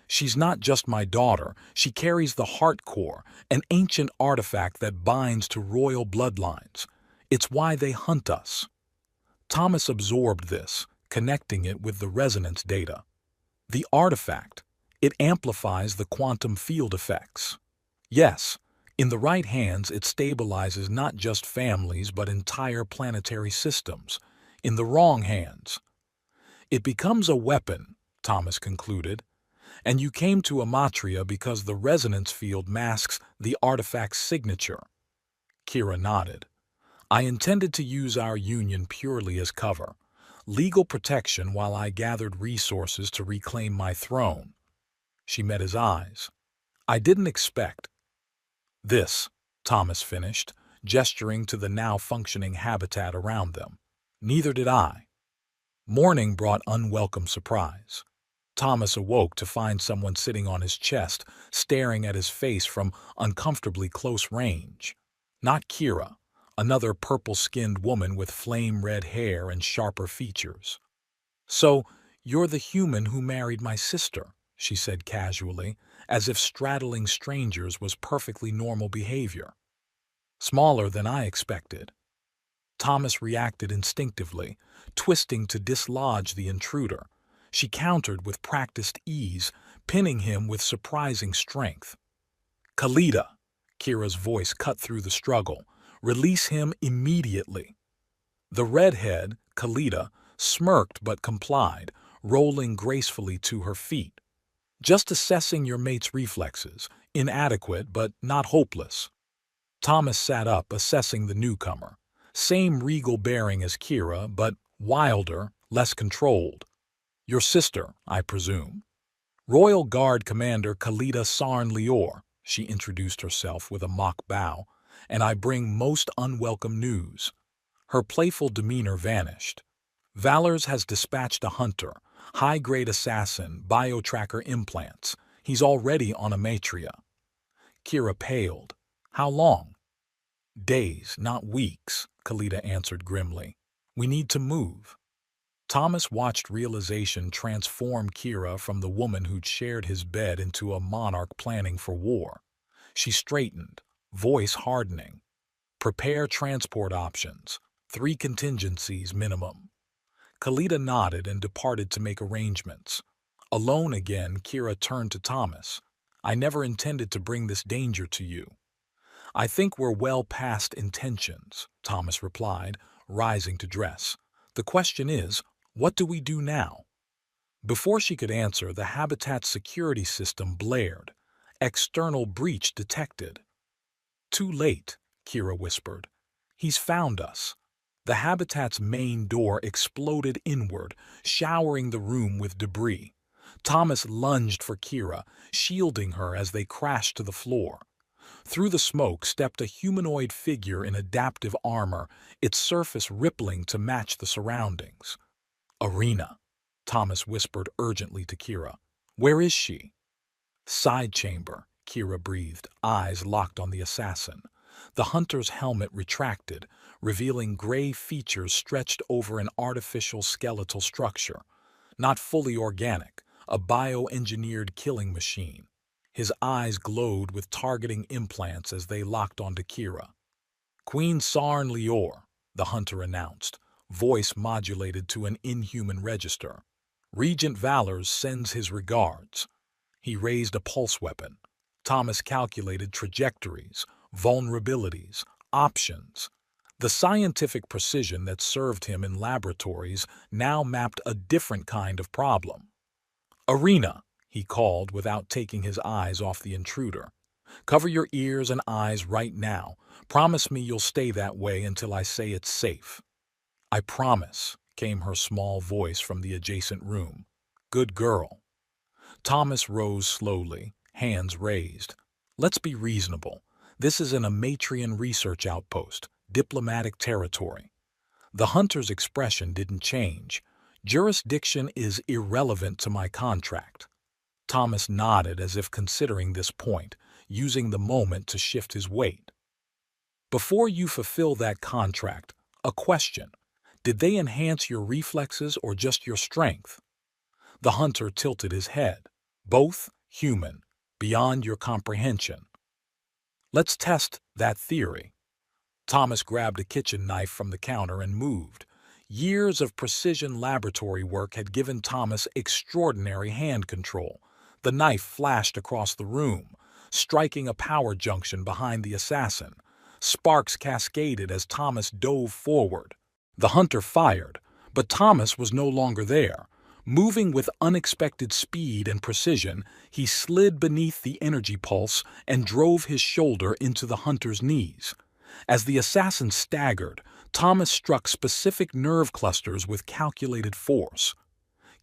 "She's not just my daughter, she carries the heart core, an ancient artifact that binds to royal bloodlines. It's why they hunt us." Thomas absorbed this, connecting it with the resonance data. The artifact, it amplifies the quantum field effects. Yes, in the right hands it stabilizes not just families but entire planetary systems. In the wrong hands, it becomes a weapon, Thomas concluded. "And you came to Amatria because the resonance field masks the artifact's signature." Kira nodded. "I intended to use our union purely as cover, legal protection while I gathered resources to reclaim my throne." She met his eyes. "I didn't expect this," Thomas finished, gesturing to the now functioning habitat around them. "Neither did I." Morning brought unwelcome surprise. Thomas awoke to find someone sitting on his chest, staring at his face from uncomfortably close range. Not Kira, another purple-skinned woman with flame-red hair and sharper features. "So, you're the human who married my sister," she said casually, as if straddling strangers was perfectly normal behavior. "Smaller than I expected." Thomas reacted instinctively, twisting to dislodge the intruder. She countered with practiced ease, pinning him with surprising strength. "Khalida," Kira's voice cut through the struggle. "Release him immediately." The redhead, Khalida, smirked but complied, rolling gracefully to her feet. "Just assessing your mate's reflexes, inadequate but not hopeless." Thomas sat up, assessing the newcomer. Same regal bearing as Kira, but wilder, less controlled. "Your sister, I presume." "Royal Guard Commander Khalida Sarn Lior," she introduced herself with a mock bow, "and I bring most unwelcome news." Her playful demeanor vanished. "Valors has dispatched a hunter, high-grade assassin, biotracker implants. He's already on Amatria." Kira paled. "How long?" "Days, not weeks," Khalida answered grimly. "We need to move." Thomas watched realization transform Kira from the woman who'd shared his bed into a monarch planning for war. She straightened, voice hardening. "Prepare transport options. 3 contingencies minimum." Kalita nodded and departed to make arrangements. Alone again, Kira turned to Thomas. I never intended to bring this danger to you. I think we're well past intentions, Thomas replied, rising to dress. The question is, what do we do now? Before she could answer, the habitat's security system blared. External breach detected. Too late, Kira whispered. He's found us. The habitat's main door exploded inward, showering the room with debris. Thomas lunged for Kira, shielding her as they crashed to the floor. Through the smoke stepped a humanoid figure in adaptive armor, its surface rippling to match the surroundings. Arena, Thomas whispered urgently to Kira. Where is she? Side chamber, Kira breathed, eyes locked on the assassin. The hunter's helmet retracted, revealing gray features stretched over an artificial skeletal structure. Not fully organic, a bioengineered killing machine. His eyes glowed with targeting implants as they locked onto Kira. Queen Sarn Lior, the hunter announced, voice modulated to an inhuman register. Regent Valors sends his regards. He raised a pulse weapon. Thomas calculated trajectories, vulnerabilities, options. The scientific precision that served him in laboratories now mapped a different kind of problem. Arena, he called without taking his eyes off the intruder. Cover your ears and eyes right now. Promise me you'll stay that way until I say it's safe. I promise, came her small voice from the adjacent room. Good girl. Thomas rose slowly, hands raised. Let's be reasonable. This is an Amatrian research outpost, diplomatic territory. The hunter's expression didn't change. Jurisdiction is irrelevant to my contract. Thomas nodded as if considering this point, using the moment to shift his weight. Before you fulfill that contract, a question. Did they enhance your reflexes or just your strength? The hunter tilted his head. Both human, beyond your comprehension. Let's test that theory. Thomas grabbed a kitchen knife from the counter and moved. Years of precision laboratory work had given Thomas extraordinary hand control. The knife flashed across the room, striking a power junction behind the assassin. Sparks cascaded as Thomas dove forward. The hunter fired, but Thomas was no longer there. Moving with unexpected speed and precision, he slid beneath the energy pulse and drove his shoulder into the hunter's knees. As the assassin staggered, Thomas struck specific nerve clusters with calculated force.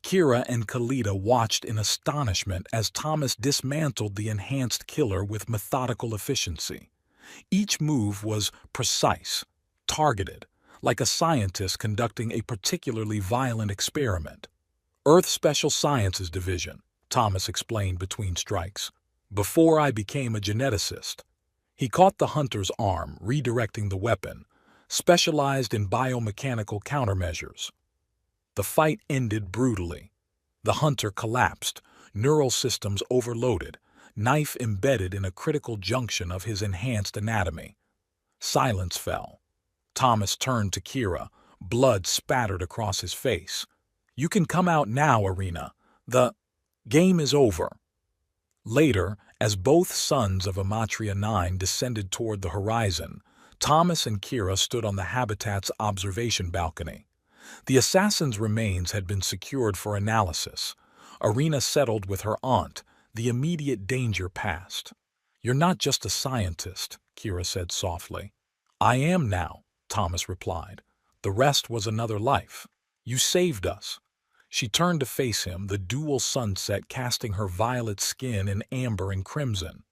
Kira and Kalita watched in astonishment as Thomas dismantled the enhanced killer with methodical efficiency. Each move was precise, targeted, like a scientist conducting a particularly violent experiment. Earth Special Sciences Division, Thomas explained between strikes. Before I became a geneticist. He caught the hunter's arm, redirecting the weapon, specialized in biomechanical countermeasures. The fight ended brutally. The hunter collapsed, neural systems overloaded, knife embedded in a critical junction of his enhanced anatomy. Silence fell. Thomas turned to Kira, blood spattered across his face. You can come out now, Arena. The game is over. Later, as both sons of Amatria 9 descended toward the horizon, Thomas and Kira stood on the habitat's observation balcony. The assassin's remains had been secured for analysis. Arena settled with her aunt. The immediate danger passed. You're not just a scientist, Kira said softly. I am now, Thomas replied. The rest was another life. You saved us. She turned to face him, the dual sunset casting her violet skin in amber and crimson.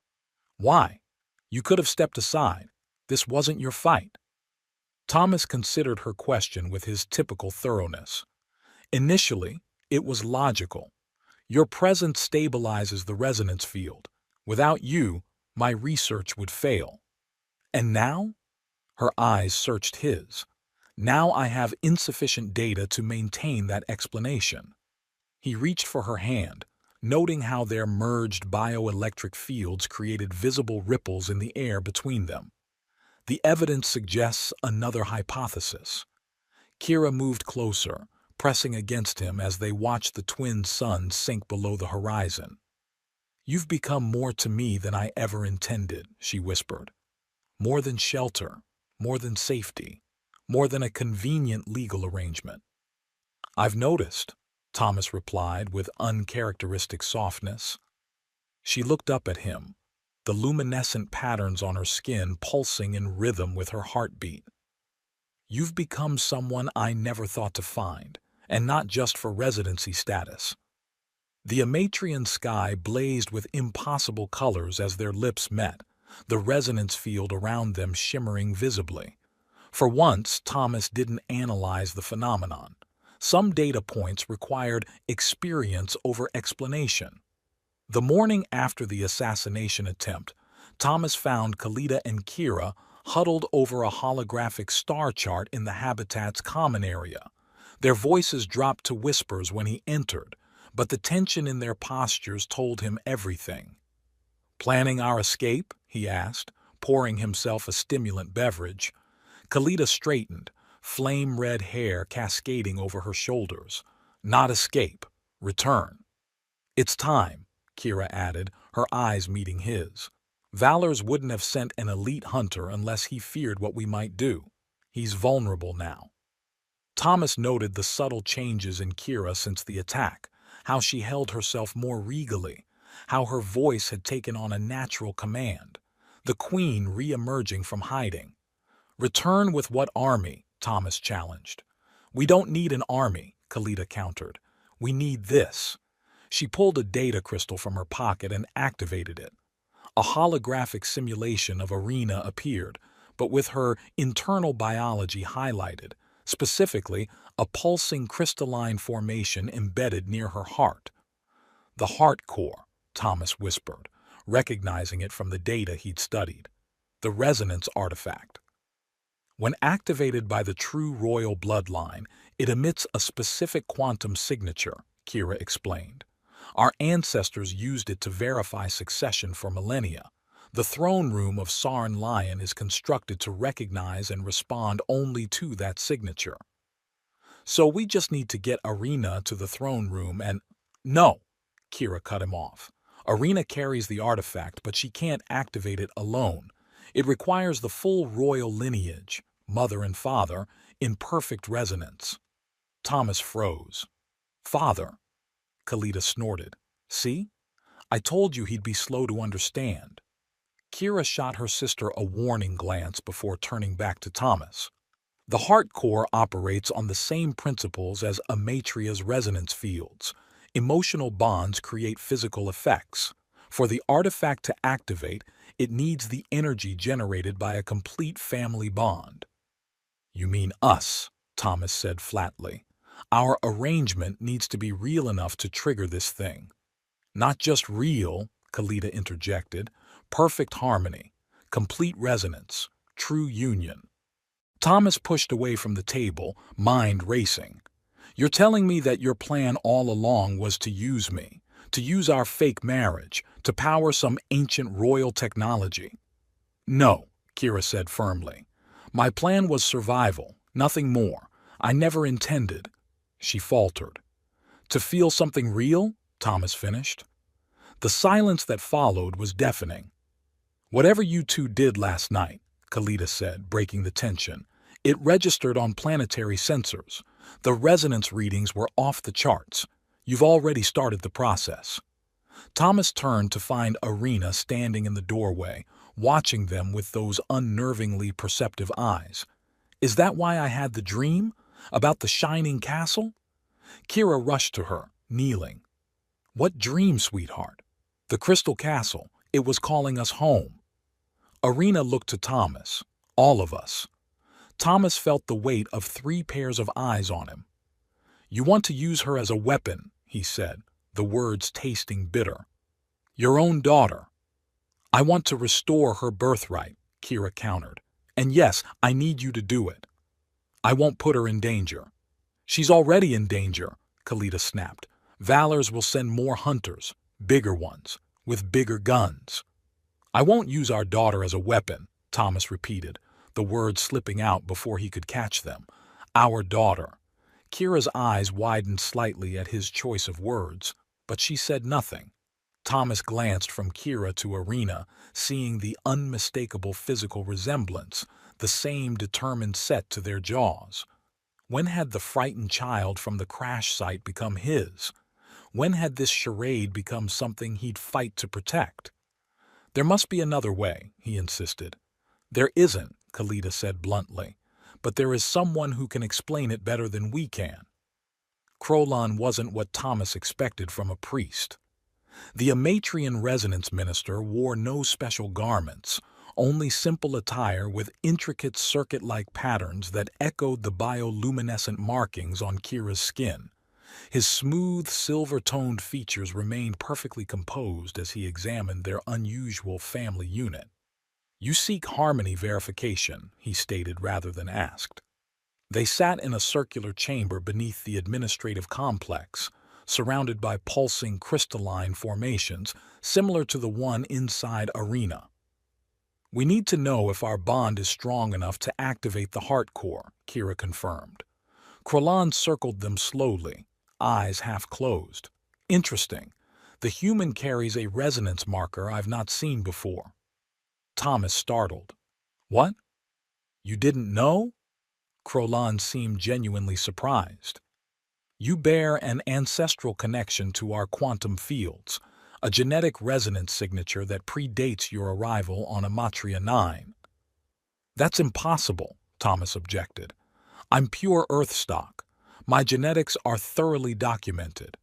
Why? You could have stepped aside. This wasn't your fight. Thomas considered her question with his typical thoroughness. Initially, it was logical. Your presence stabilizes the resonance field. Without you, my research would fail. And now? Her eyes searched his. Now I have insufficient data to maintain that explanation. He reached for her hand, noting how their merged bioelectric fields created visible ripples in the air between them. The evidence suggests another hypothesis. Kira moved closer, pressing against him as they watched the twin suns sink below the horizon. "You've become more to me than I ever intended," she whispered. "More than shelter, more than safety, more than a convenient legal arrangement." "I've noticed," Thomas replied with uncharacteristic softness. She looked up at him, the luminescent patterns on her skin pulsing in rhythm with her heartbeat. "You've become someone I never thought to find, and not just for residency status." The Amatrian sky blazed with impossible colors as their lips met, the resonance field around them shimmering visibly. For once, Thomas didn't analyze the phenomenon. Some data points required experience over explanation. The morning after the assassination attempt, Thomas found Khalida and Kira huddled over a holographic star chart in the habitat's common area. Their voices dropped to whispers when he entered, but the tension in their postures told him everything. "Planning our escape?" he asked, pouring himself a stimulant beverage. Khalida straightened, flame-red hair cascading over her shoulders. "Not escape. Return." "It's time," Kira added, her eyes meeting his. "Valor's wouldn't have sent an elite hunter unless he feared what we might do. He's vulnerable now." Thomas noted the subtle changes in Kira since the attack, how she held herself more regally, how her voice had taken on a natural command, the queen re-emerging from hiding. "Return with what army?" Thomas challenged. "We don't need an army," Khalida countered. "We need this." She pulled a data crystal from her pocket and activated it. A holographic simulation of Arena appeared, but with her internal biology highlighted, specifically a pulsing crystalline formation embedded near her heart. "The heart core," Thomas whispered, recognizing it from the data he'd studied. "The resonance artifact. When activated by the true royal bloodline, it emits a specific quantum signature," Kira explained. "Our ancestors used it to verify succession for millennia. The throne room of Sarn Lion is constructed to recognize and respond only to that signature. So we just need to get Arena to the throne room and—" "No," Kira cut him off. "Arena carries the artifact, but she can't activate it alone. It requires the full royal lineage, mother and father, in perfect resonance." Thomas froze. "Father?" Khalida snorted. "See? I told you he'd be slow to understand." Kira shot her sister a warning glance before turning back to Thomas. "The heart core operates on the same principles as Amatria's resonance fields. Emotional bonds create physical effects. For the artifact to activate, it needs the energy generated by a complete family bond." "You mean us," Thomas said flatly. "Our arrangement needs to be real enough to trigger this thing." "Not just real," Khalida interjected. "Perfect harmony, complete resonance, true union." Thomas pushed away from the table, mind racing. "You're telling me that your plan all along was to use me, to use our fake marriage, to power some ancient royal technology?" "No," Kira said firmly. "My plan was survival, nothing more. I never intended—" She faltered. "To feel something real?" Thomas finished. The silence that followed was deafening. "Whatever you two did last night," Khalida said, breaking the tension, "it registered on planetary sensors. The resonance readings were off the charts. You've already started the process." Thomas turned to find Arena standing in the doorway, watching them with those unnervingly perceptive eyes. "Is that why I had the dream? About the shining castle?" Kira rushed to her, kneeling. "What dream, sweetheart?" "The crystal castle. It was calling us home." Arena looked to Thomas. All of us. Thomas felt the weight of 3 pairs of eyes on him. "You want to use her as a weapon," he said, the words tasting bitter. "Your own daughter." "I want to restore her birthright," Kira countered. "And yes, I need you to do it." "I won't put her in danger." "She's already in danger," Khalida snapped. "Valors will send more hunters, bigger ones, with bigger guns." "I won't use our daughter as a weapon," Thomas repeated, the words slipping out before he could catch them. "Our daughter." Kira's eyes widened slightly at his choice of words, but she said nothing. Thomas glanced from Kira to Irina, seeing the unmistakable physical resemblance, the same determined set to their jaws. When had the frightened child from the crash site become his? When had this charade become something he'd fight to protect? "There must be another way," he insisted. "There isn't," Khalida said bluntly, "but there is someone who can explain it better than we can." Krolon wasn't what Thomas expected from a priest. The Amatrian resonance minister wore no special garments, only simple attire with intricate circuit-like patterns that echoed the bioluminescent markings on Kira's skin. His smooth, silver-toned features remained perfectly composed as he examined their unusual family unit. "You seek harmony verification," he stated rather than asked. They sat in a circular chamber beneath the administrative complex, surrounded by pulsing crystalline formations similar to the one inside Irina. "We need to know if our bond is strong enough to activate the heart core," Kira confirmed. Krolon circled them slowly, eyes half closed. "Interesting. The human carries a resonance marker I've not seen before." Thomas startled. "What? You didn't know?" Krolon seemed genuinely surprised. "You bear an ancestral connection to our quantum fields, a genetic resonance signature that predates your arrival on Amatria 9. "That's impossible," Thomas objected. "I'm pure Earth stock. My genetics are thoroughly documented."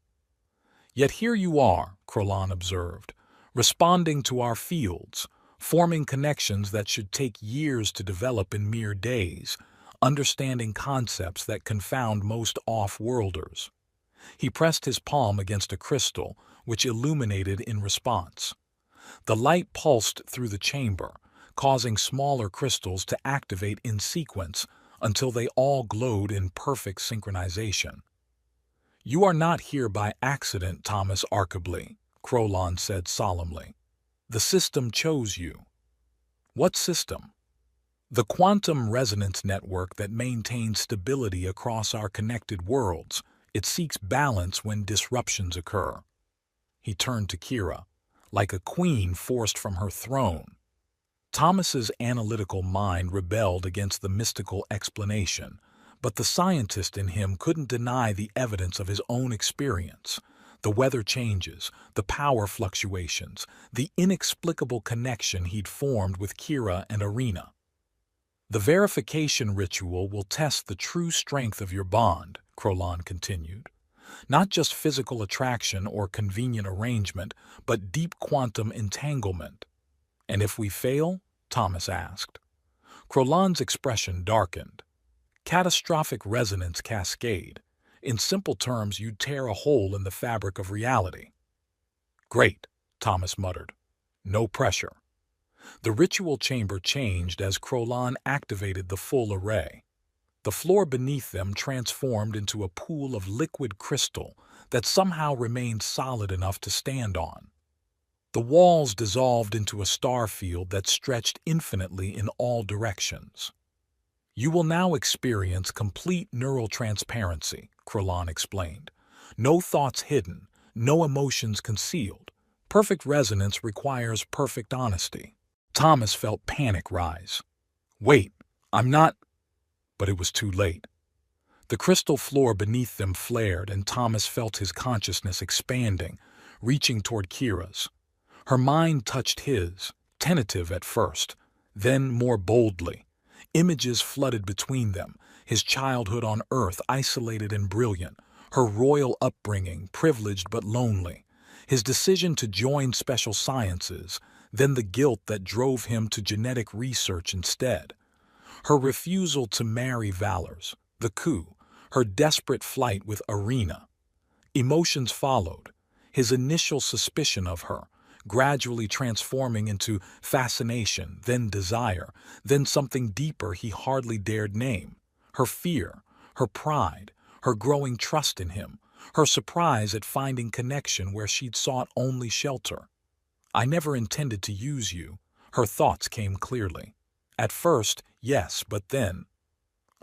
"Yet here you are," Krolon observed, "responding to our fields, forming connections that should take years to develop in mere days, understanding concepts that confound most off-worlders." He pressed his palm against a crystal, which illuminated in response. The light pulsed through the chamber, causing smaller crystals to activate in sequence until they all glowed in perfect synchronization. "You are not here by accident, Thomas Archibald," Krolon said solemnly. "The system chose you." "What system?" "The quantum resonance network that maintains stability across our connected worlds. It seeks balance when disruptions occur." He turned to Kira, like a queen forced from her throne. Thomas's analytical mind rebelled against the mystical explanation, but the scientist in him couldn't deny the evidence of his own experience. The weather changes, the power fluctuations, the inexplicable connection he'd formed with Kira and Irina. "The verification ritual will test the true strength of your bond," Krolon continued. "Not just physical attraction or convenient arrangement, but deep quantum entanglement." "And if we fail?" Thomas asked. Krolon's expression darkened. "Catastrophic resonance cascade. In simple terms, you'd tear a hole in the fabric of reality." "Great," Thomas muttered. "No pressure." The ritual chamber changed as Krolon activated the full array. The floor beneath them transformed into a pool of liquid crystal that somehow remained solid enough to stand on. The walls dissolved into a star field that stretched infinitely in all directions. "You will now experience complete neural transparency," Krolon explained. "No thoughts hidden, no emotions concealed. Perfect resonance requires perfect honesty." Thomas felt panic rise. "Wait, I'm not—" But it was too late. The crystal floor beneath them flared, and Thomas felt his consciousness expanding, reaching toward Kira's. Her mind touched his, tentative at first, then more boldly. Images flooded between them, his childhood on Earth isolated and brilliant, her royal upbringing privileged but lonely, his decision to join special sciences, then the guilt that drove him to genetic research instead. Her refusal to marry Valors, the coup, her desperate flight with Irina. Emotions followed, his initial suspicion of her, gradually transforming into fascination, then desire, then something deeper he hardly dared name. Her fear, her pride, her growing trust in him, her surprise at finding connection where she'd sought only shelter. "I never intended to use you," her thoughts came clearly. "At first, yes, but then—"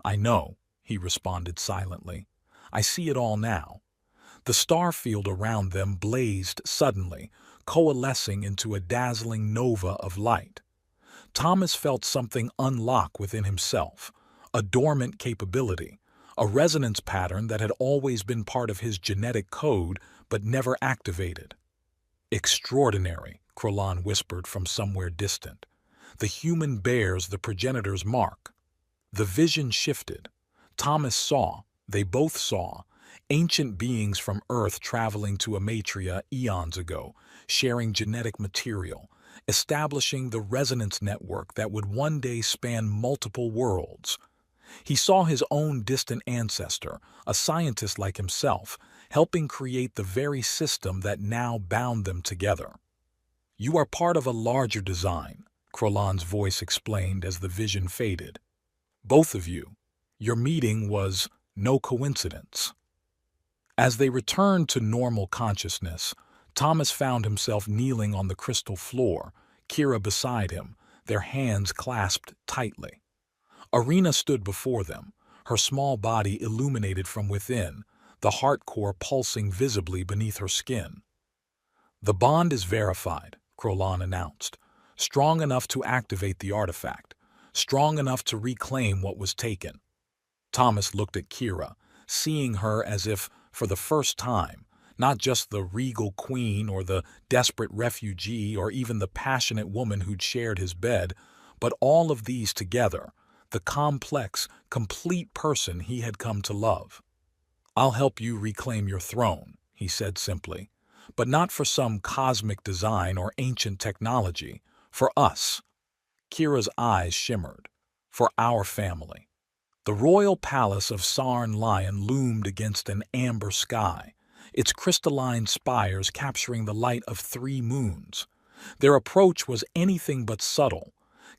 "I know," he responded silently. I see it all now. The star field around them blazed suddenly, coalescing into a dazzling nova of light. Thomas felt something unlock within himself, a dormant capability, a resonance pattern that had always been part of his genetic code but never activated. Extraordinary, Krolon whispered from somewhere distant. The human bears the progenitor's mark. The vision shifted. Thomas saw, they both saw, ancient beings from Earth traveling to Amatria eons ago, sharing genetic material, establishing the resonance network that would one day span multiple worlds. He saw his own distant ancestor, a scientist like himself, helping create the very system that now bound them together. You are part of a larger design, Krolon's voice explained as the vision faded. Both of you. Your meeting was no coincidence. As they returned to normal consciousness, Thomas found himself kneeling on the crystal floor, Kira beside him, their hands clasped tightly. Arena stood before them, her small body illuminated from within, the heart core pulsing visibly beneath her skin. The bond is verified, Krolon announced, strong enough to activate the artifact, strong enough to reclaim what was taken. Thomas looked at Kira, seeing her as if, for the first time, not just the regal queen or the desperate refugee or even the passionate woman who'd shared his bed, but all of these together, the complex, complete person he had come to love. I'll help you reclaim your throne, he said simply, but not for some cosmic design or ancient technology, for us. Kira's eyes shimmered. For our family. The royal palace of Sarn Lion loomed against an amber sky, its crystalline spires capturing the light of 3 moons. Their approach was anything but subtle.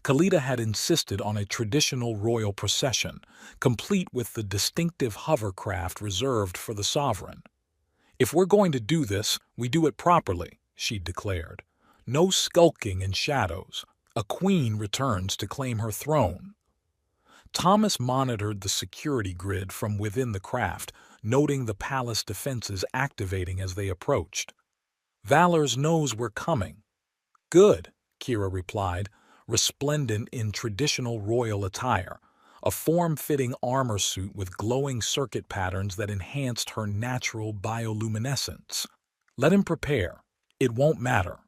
Kalita had insisted on a traditional royal procession, complete with the distinctive hovercraft reserved for the sovereign. If we're going to do this, we do it properly, she declared. No skulking in shadows. A queen returns to claim her throne. Thomas monitored the security grid from within the craft, noting the palace defenses activating as they approached. Valor's knows we're coming. Good, Kira replied, resplendent in traditional royal attire, a form-fitting armor suit with glowing circuit patterns that enhanced her natural bioluminescence. Let him prepare. It won't matter.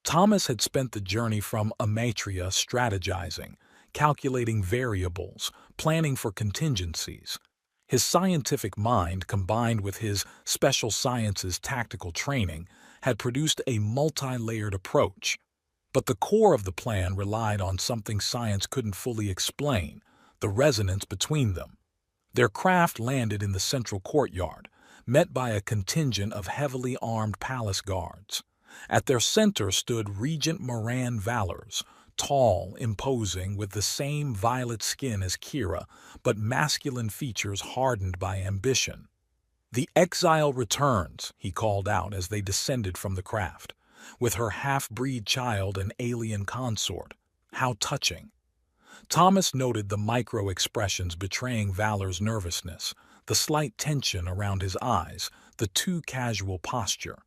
Thomas had spent the journey from Amatria strategizing, calculating variables, planning for contingencies. His scientific mind, combined with his special sciences tactical training, had produced a multi-layered approach. But the core of the plan relied on something science couldn't fully explain, the resonance between them. Their craft landed in the central courtyard, met by a contingent of heavily armed palace guards. At their center stood Regent Moran Valors, tall, imposing, with the same violet skin as Kira, but masculine features hardened by ambition. "The exile returns," he called out as they descended from the craft, with her half-breed child and alien consort. How touching. Thomas noted the micro-expressions betraying Valor's nervousness, the slight tension around his eyes, the too casual posture.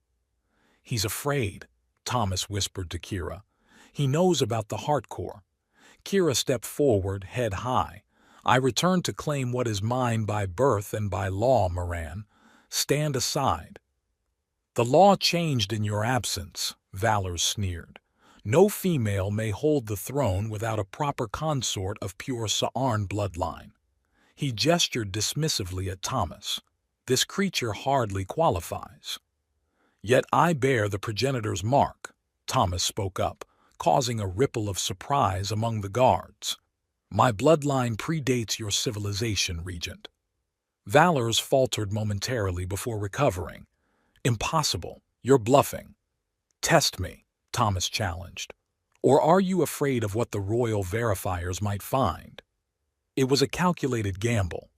"He's afraid," Thomas whispered to Kira. "He knows about the heart core." Kira stepped forward, head high. "I return to claim what is mine by birth and by law, Moran. Stand aside." "The law changed in your absence," Valor sneered. "No female may hold the throne without a proper consort of pure Sa'arn bloodline." He gestured dismissively at Thomas. "This creature hardly qualifies." "Yet I bear the progenitor's mark," Thomas spoke up, causing a ripple of surprise among the guards. "My bloodline predates your civilization, Regent." Valors faltered momentarily before recovering. "Impossible. You're bluffing." "Test me," Thomas challenged. "Or are you afraid of what the royal verifiers might find?" It was a calculated gamble.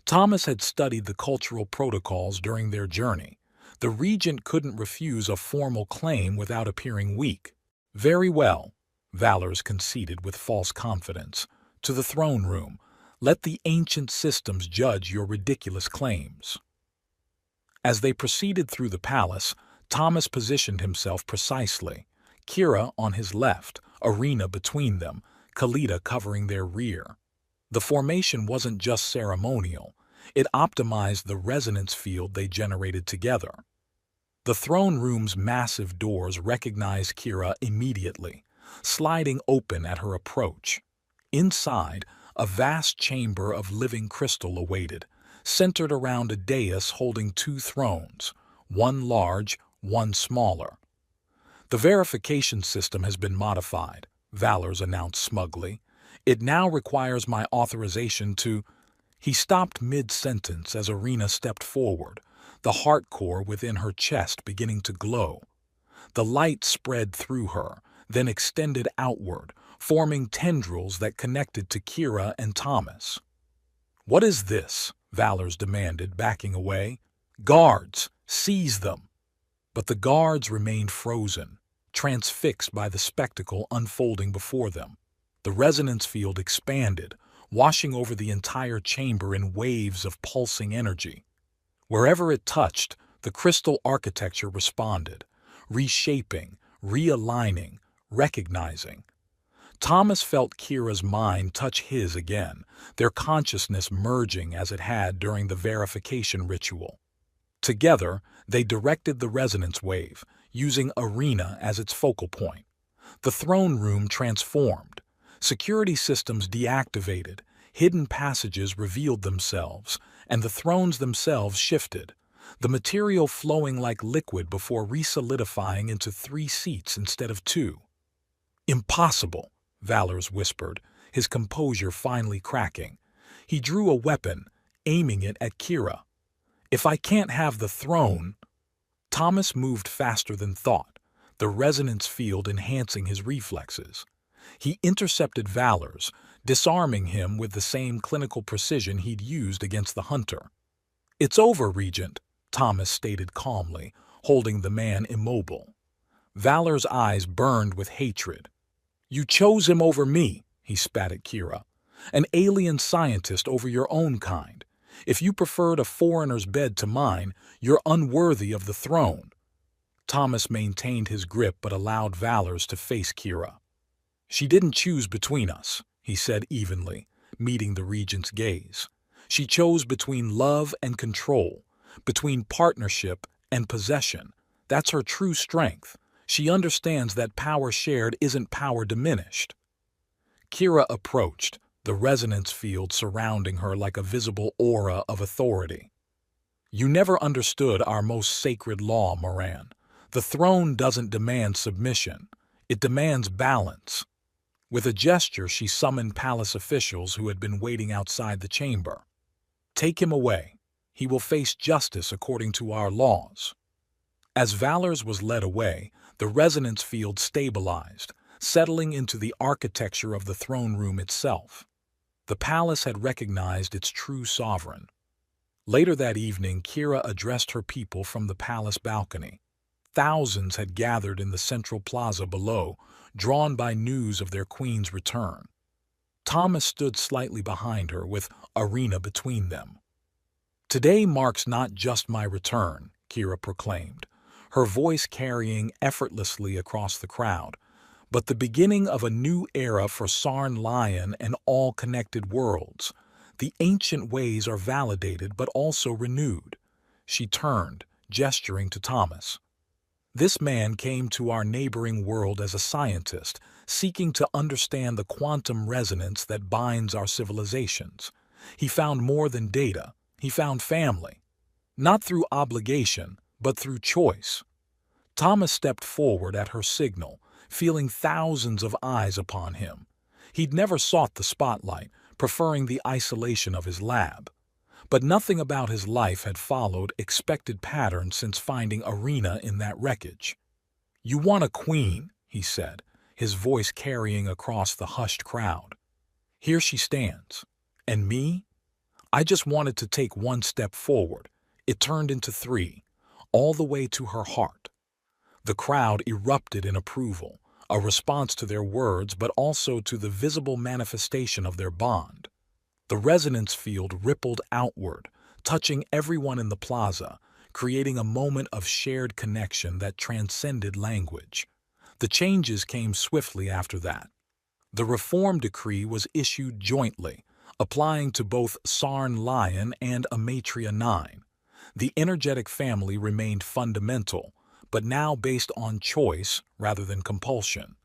Thomas had studied the cultural protocols during their journey. The regent couldn't refuse a formal claim without appearing weak. "Very well," Valors conceded with false confidence. "To the throne room. Let the ancient systems judge your ridiculous claims." As they proceeded through the palace, Thomas positioned himself precisely. Kira on his left, Arena between them, Kalita covering their rear. The formation wasn't just ceremonial, it optimized the resonance field they generated together. The throne room's massive doors recognized Kira immediately, sliding open at her approach. Inside, a vast chamber of living crystal awaited, centered around a dais holding two thrones, one large, one smaller. "The verification system has been modified," Valors announced smugly. "It now requires my authorization to—" He stopped mid-sentence as Arena stepped forward, the heart core within her chest beginning to glow. The light spread through her, then extended outward, forming tendrils that connected to Kira and Thomas. "What is this?" Valors demanded, backing away. "Guards, seize them!" But the guards remained frozen, transfixed by the spectacle unfolding before them. The resonance field expanded, washing over the entire chamber in waves of pulsing energy. Wherever it touched, the crystal architecture responded, reshaping, realigning, recognizing. Thomas felt Kira's mind touch his again, their consciousness merging as it had during the verification ritual. Together, they directed the resonance wave, using Arena as its focal point. The throne room transformed. Security systems deactivated, hidden passages revealed themselves, and the thrones themselves shifted, the material flowing like liquid before resolidifying into 3 seats instead of 2. "Impossible," Valors whispered, his composure finally cracking. He drew a weapon, aiming it at Kira. "If I can't have the throne—" Thomas moved faster than thought, the resonance field enhancing his reflexes. He intercepted Valors, disarming him with the same clinical precision he'd used against the hunter. "It's over, Regent," Thomas stated calmly, holding the man immobile. Valor's eyes burned with hatred. "You chose him over me," he spat at Kira. "An alien scientist over your own kind. If you preferred a foreigner's bed to mine, you're unworthy of the throne." Thomas maintained his grip but allowed Valors to face Kira. "She didn't choose between us," he said evenly, meeting the regent's gaze. "She chose between love and control, between partnership and possession. That's her true strength. She understands that power shared isn't power diminished." Kira approached, the resonance field surrounding her like a visible aura of authority. "You never understood our most sacred law, Moran. The throne doesn't demand submission. It demands balance." With a gesture, she summoned palace officials who had been waiting outside the chamber. "Take him away. He will face justice according to our laws." As Valors was led away, the resonance field stabilized, settling into the architecture of the throne room itself. The palace had recognized its true sovereign. Later that evening, Kira addressed her people from the palace balcony. Thousands had gathered in the central plaza below, drawn by news of their queen's return. Thomas stood slightly behind her, with Arena between them. "Today marks not just my return," Kira proclaimed, her voice carrying effortlessly across the crowd, "but the beginning of a new era for Sarn Lion and all connected worlds. The ancient ways are validated but also renewed." She turned, gesturing to Thomas. "This man came to our neighboring world as a scientist, seeking to understand the quantum resonance that binds our civilizations. He found more than data. He found family. Not through obligation, but through choice." Thomas stepped forward at her signal, feeling thousands of eyes upon him. He'd never sought the spotlight, preferring the isolation of his lab. But nothing about his life had followed expected patterns since finding Arena in that wreckage. "You want a queen," he said, his voice carrying across the hushed crowd. "Here she stands. And me? I just wanted to take one step forward. It turned into 3, all the way to her heart." The crowd erupted in approval, a response to their words but also to the visible manifestation of their bond. The resonance field rippled outward, touching everyone in the plaza, creating a moment of shared connection that transcended language. The changes came swiftly after that. The reform decree was issued jointly, applying to both Sarn Lion and Amatria 9. The energetic family remained fundamental, but now based on choice rather than compulsion.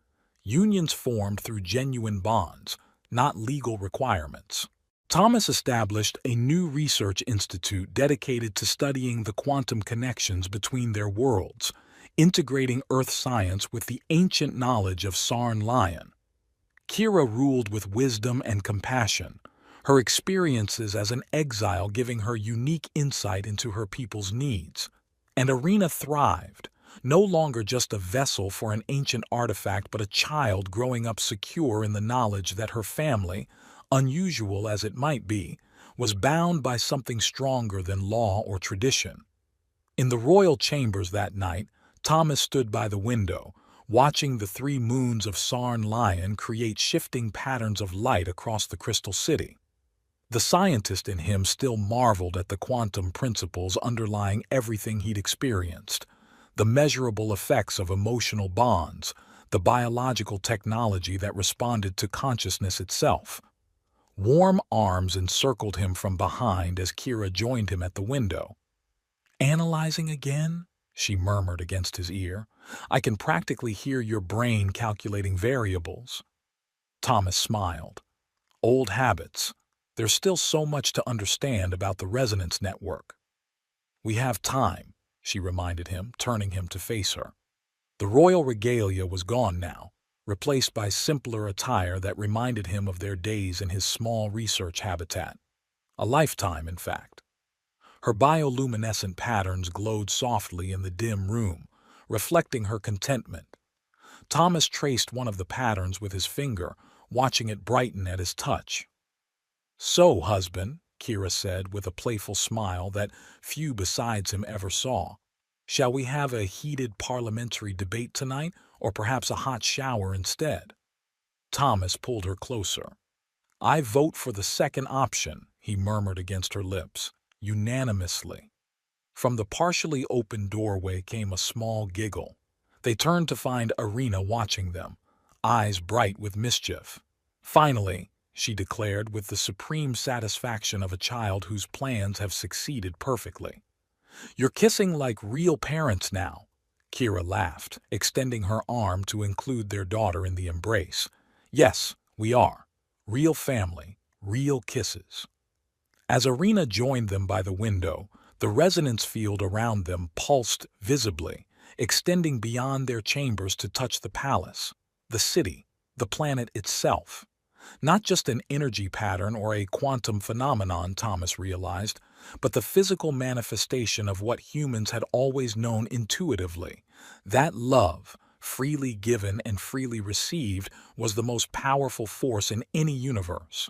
Unions formed through genuine bonds, not legal requirements. Thomas established a new research institute dedicated to studying the quantum connections between their worlds, integrating Earth science with the ancient knowledge of Sarn Lion. Kira ruled with wisdom and compassion, her experiences as an exile giving her unique insight into her people's needs. And Arena thrived, no longer just a vessel for an ancient artifact but a child growing up secure in the knowledge that her family, unusual as it might be, was bound by something stronger than law or tradition. In the royal chambers that night, Thomas stood by the window, watching the 3 moons of Sarn Lion create shifting patterns of light across the crystal city. The scientist in him still marveled at the quantum principles underlying everything he'd experienced, the measurable effects of emotional bonds, the biological technology that responded to consciousness itself. Warm arms encircled him from behind as Kira joined him at the window. "Analyzing again?" she murmured against his ear. "I can practically hear your brain calculating variables." Thomas smiled. "Old habits. There's still so much to understand about the resonance network." "We have time," she reminded him, turning him to face her. The royal regalia was gone now, replaced by simpler attire that reminded him of their days in his small research habitat. A lifetime, in fact. Her bioluminescent patterns glowed softly in the dim room, reflecting her contentment. Thomas traced one of the patterns with his finger, watching it brighten at his touch. "So, husband," Kira said with a playful smile that few besides him ever saw, "shall we have a heated parliamentary debate tonight, or perhaps a hot shower instead?" Thomas pulled her closer. "I vote for the second option," he murmured against her lips, "unanimously." From the partially open doorway came a small giggle. They turned to find Arena watching them, eyes bright with mischief. "Finally," she declared with the supreme satisfaction of a child whose plans have succeeded perfectly. "You're kissing like real parents now." Kira laughed, extending her arm to include their daughter in the embrace. "Yes, we are. Real family, real kisses." As Arena joined them by the window, the resonance field around them pulsed visibly, extending beyond their chambers to touch the palace, the city, the planet itself. Not just an energy pattern or a quantum phenomenon, Thomas realized, but the physical manifestation of what humans had always known intuitively. That love, freely given and freely received, was the most powerful force in any universe.